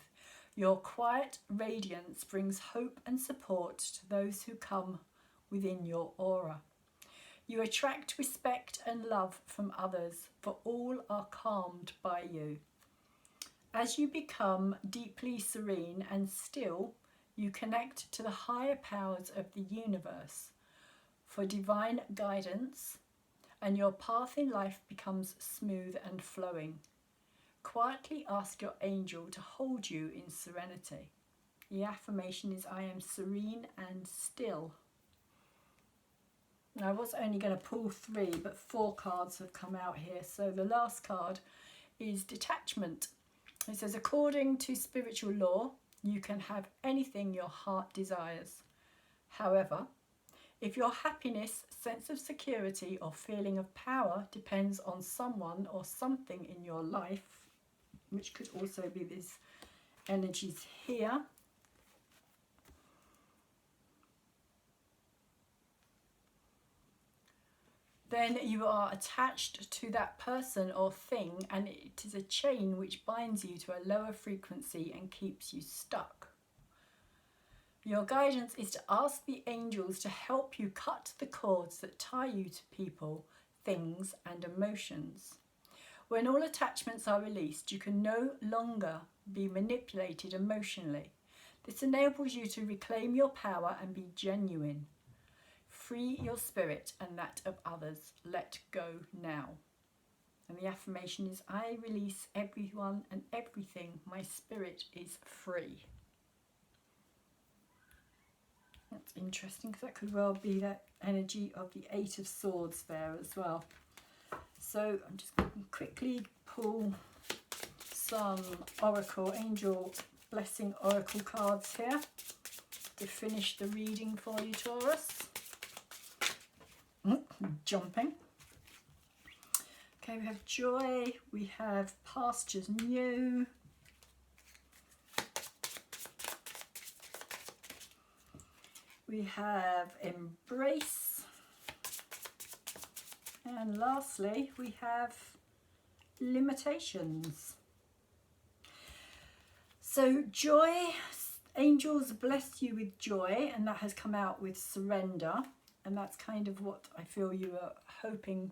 Your quiet radiance brings hope and support to those who come within your aura. You attract respect and love from others, for all are calmed by you. As you become deeply serene and still, you connect to the higher powers of the universe for divine guidance, and your path in life becomes smooth and flowing. Quietly ask your angel to hold you in serenity. The affirmation is I am serene and still. Now I was only going to pull 3, but 4 cards have come out here. So the last card is Detachment. It says, according to spiritual law, you can have anything your heart desires. However, if your happiness, sense of security or feeling of power depends on someone or something in your life, which could also be these energies here, then you are attached to that person or thing, and it is a chain which binds you to a lower frequency and keeps you stuck. Your guidance is to ask the angels to help you cut the cords that tie you to people, things, and emotions. When all attachments are released, you can no longer be manipulated emotionally. This enables you to reclaim your power and be genuine. Free your spirit and that of others. Let go now. And the affirmation is, I release everyone and everything. My spirit is free. That's interesting, because that could well be that energy of the 8 of Swords there as well. So I'm just going to quickly pull some Oracle, Angel Blessing Oracle cards here to finish the reading for you, Taurus. Jumping. Okay, we have Joy, we have Pastures New, we have Embrace, and lastly we have Limitations. So joy, angels bless you with joy, and that has come out with surrender, and that's kind of what I feel you are hoping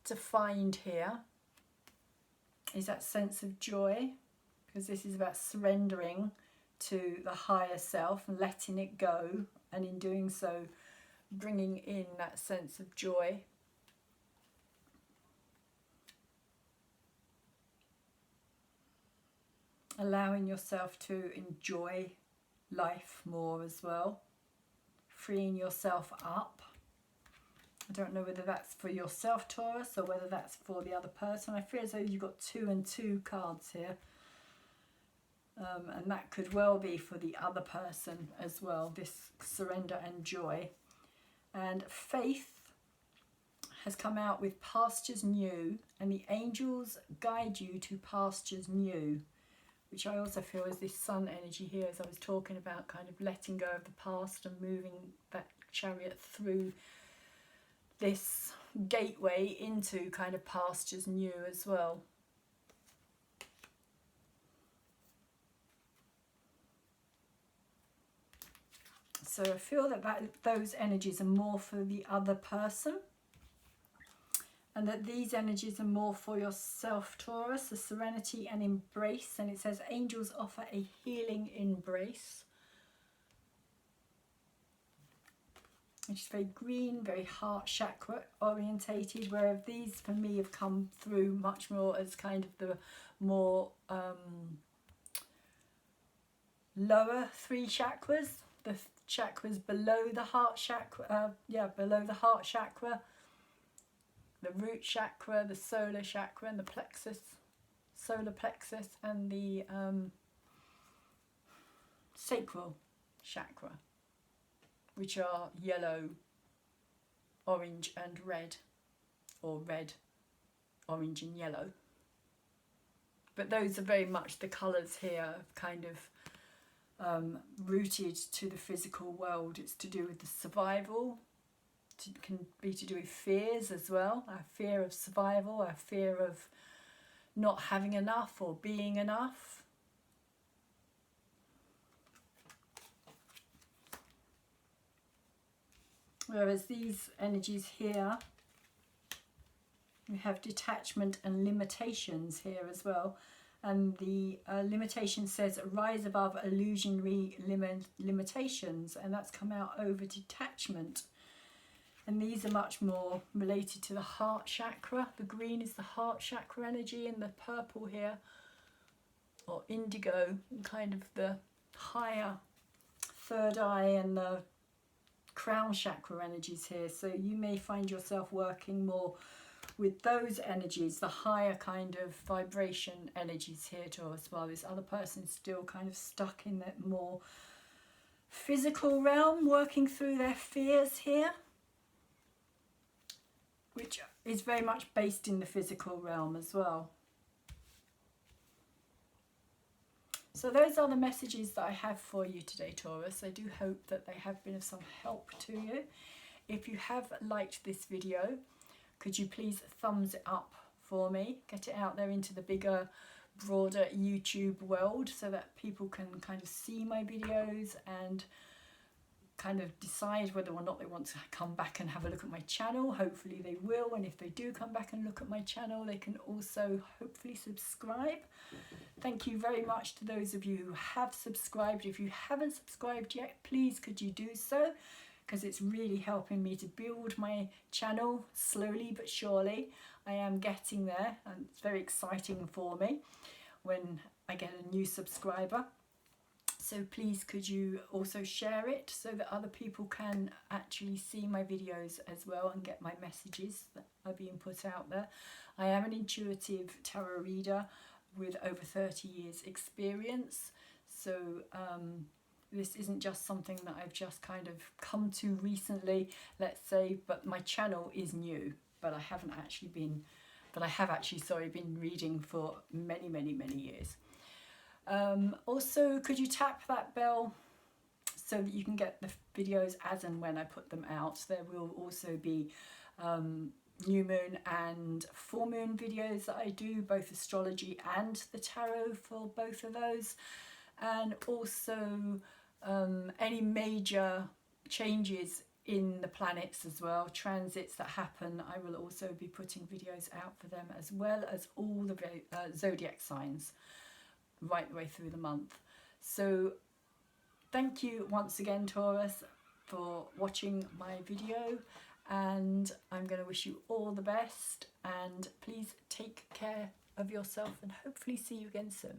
to find here, is that sense of joy, because this is about surrendering to the higher self and letting it go, and in doing so bringing in that sense of joy. Allowing yourself to enjoy life more as well. Freeing yourself up. I don't know whether that's for yourself, Taurus, or whether that's for the other person. I feel as though you've got 2 and 2 cards here. And that could well be for the other person as well, this surrender and joy. And Faith has come out with Pastures New, and the angels guide you to pastures new, which I also feel is this sun energy here, as I was talking about, kind of letting go of the past and moving that chariot through this gateway into kind of pastures new as well. So I feel that those energies are more for the other person, and that these energies are more for yourself, Taurus, the serenity and embrace. And it says angels offer a healing embrace, which is very green, very heart chakra orientated, whereas these for me have come through much more as kind of the more lower 3 chakras, the chakras below the heart chakra, below the heart chakra, the root chakra, the solar chakra, and the plexus, solar plexus, and the sacral chakra, which are yellow, orange and red, or red, orange and yellow. But those are very much the colours here, kind of rooted to the physical world. It's to do with the survival. It can be to do with fears as well, our fear of survival, our fear of not having enough or being enough. Whereas these energies here, we have detachment and limitations here as well. And the limitation says rise above illusionary limitations, and that's come out over detachment. And these are much more related to the heart chakra. The green is the heart chakra energy, and the purple here, or indigo, kind of the higher third eye and the crown chakra energies here. So you may find yourself working more with those energies, the higher kind of vibration energies here, Taurus, while this other person's still kind of stuck in that more physical realm, working through their fears here, which is very much based in the physical realm as well. So those are the messages that I have for you today, Taurus. I do hope that they have been of some help to you. If you have liked this video, could you please thumbs it up for me? Get it out there into the bigger, broader YouTube world so that people can kind of see my videos and kind of decide whether or not they want to come back and have a look at my channel. Hopefully they will, and if they do come back and look at my channel, they can also hopefully subscribe. Thank you very much to those of you who have subscribed. If you haven't subscribed yet, please could you do so, because it's really helping me to build my channel slowly but surely. I am getting there, and it's very exciting for me when I get a new subscriber. So please could you also share it so that other people can actually see my videos as well and get my messages that are being put out there. I am an intuitive tarot reader with over 30 years experience. So this isn't just something that I've just kind of come to recently, let's say, but my channel is new, but I have actually been reading for many years. Also, could you tap that bell so that you can get the videos as and when I put them out? There will also be new moon and full moon videos that I do, both astrology and the tarot for both of those, and also any major changes in the planets as well, transits that happen. I will also be putting videos out for them, as well as all the zodiac signs right the way through the month. So thank you once again, Taurus, for watching my video, and I'm going to wish you all the best, and please take care of yourself and hopefully see you again soon.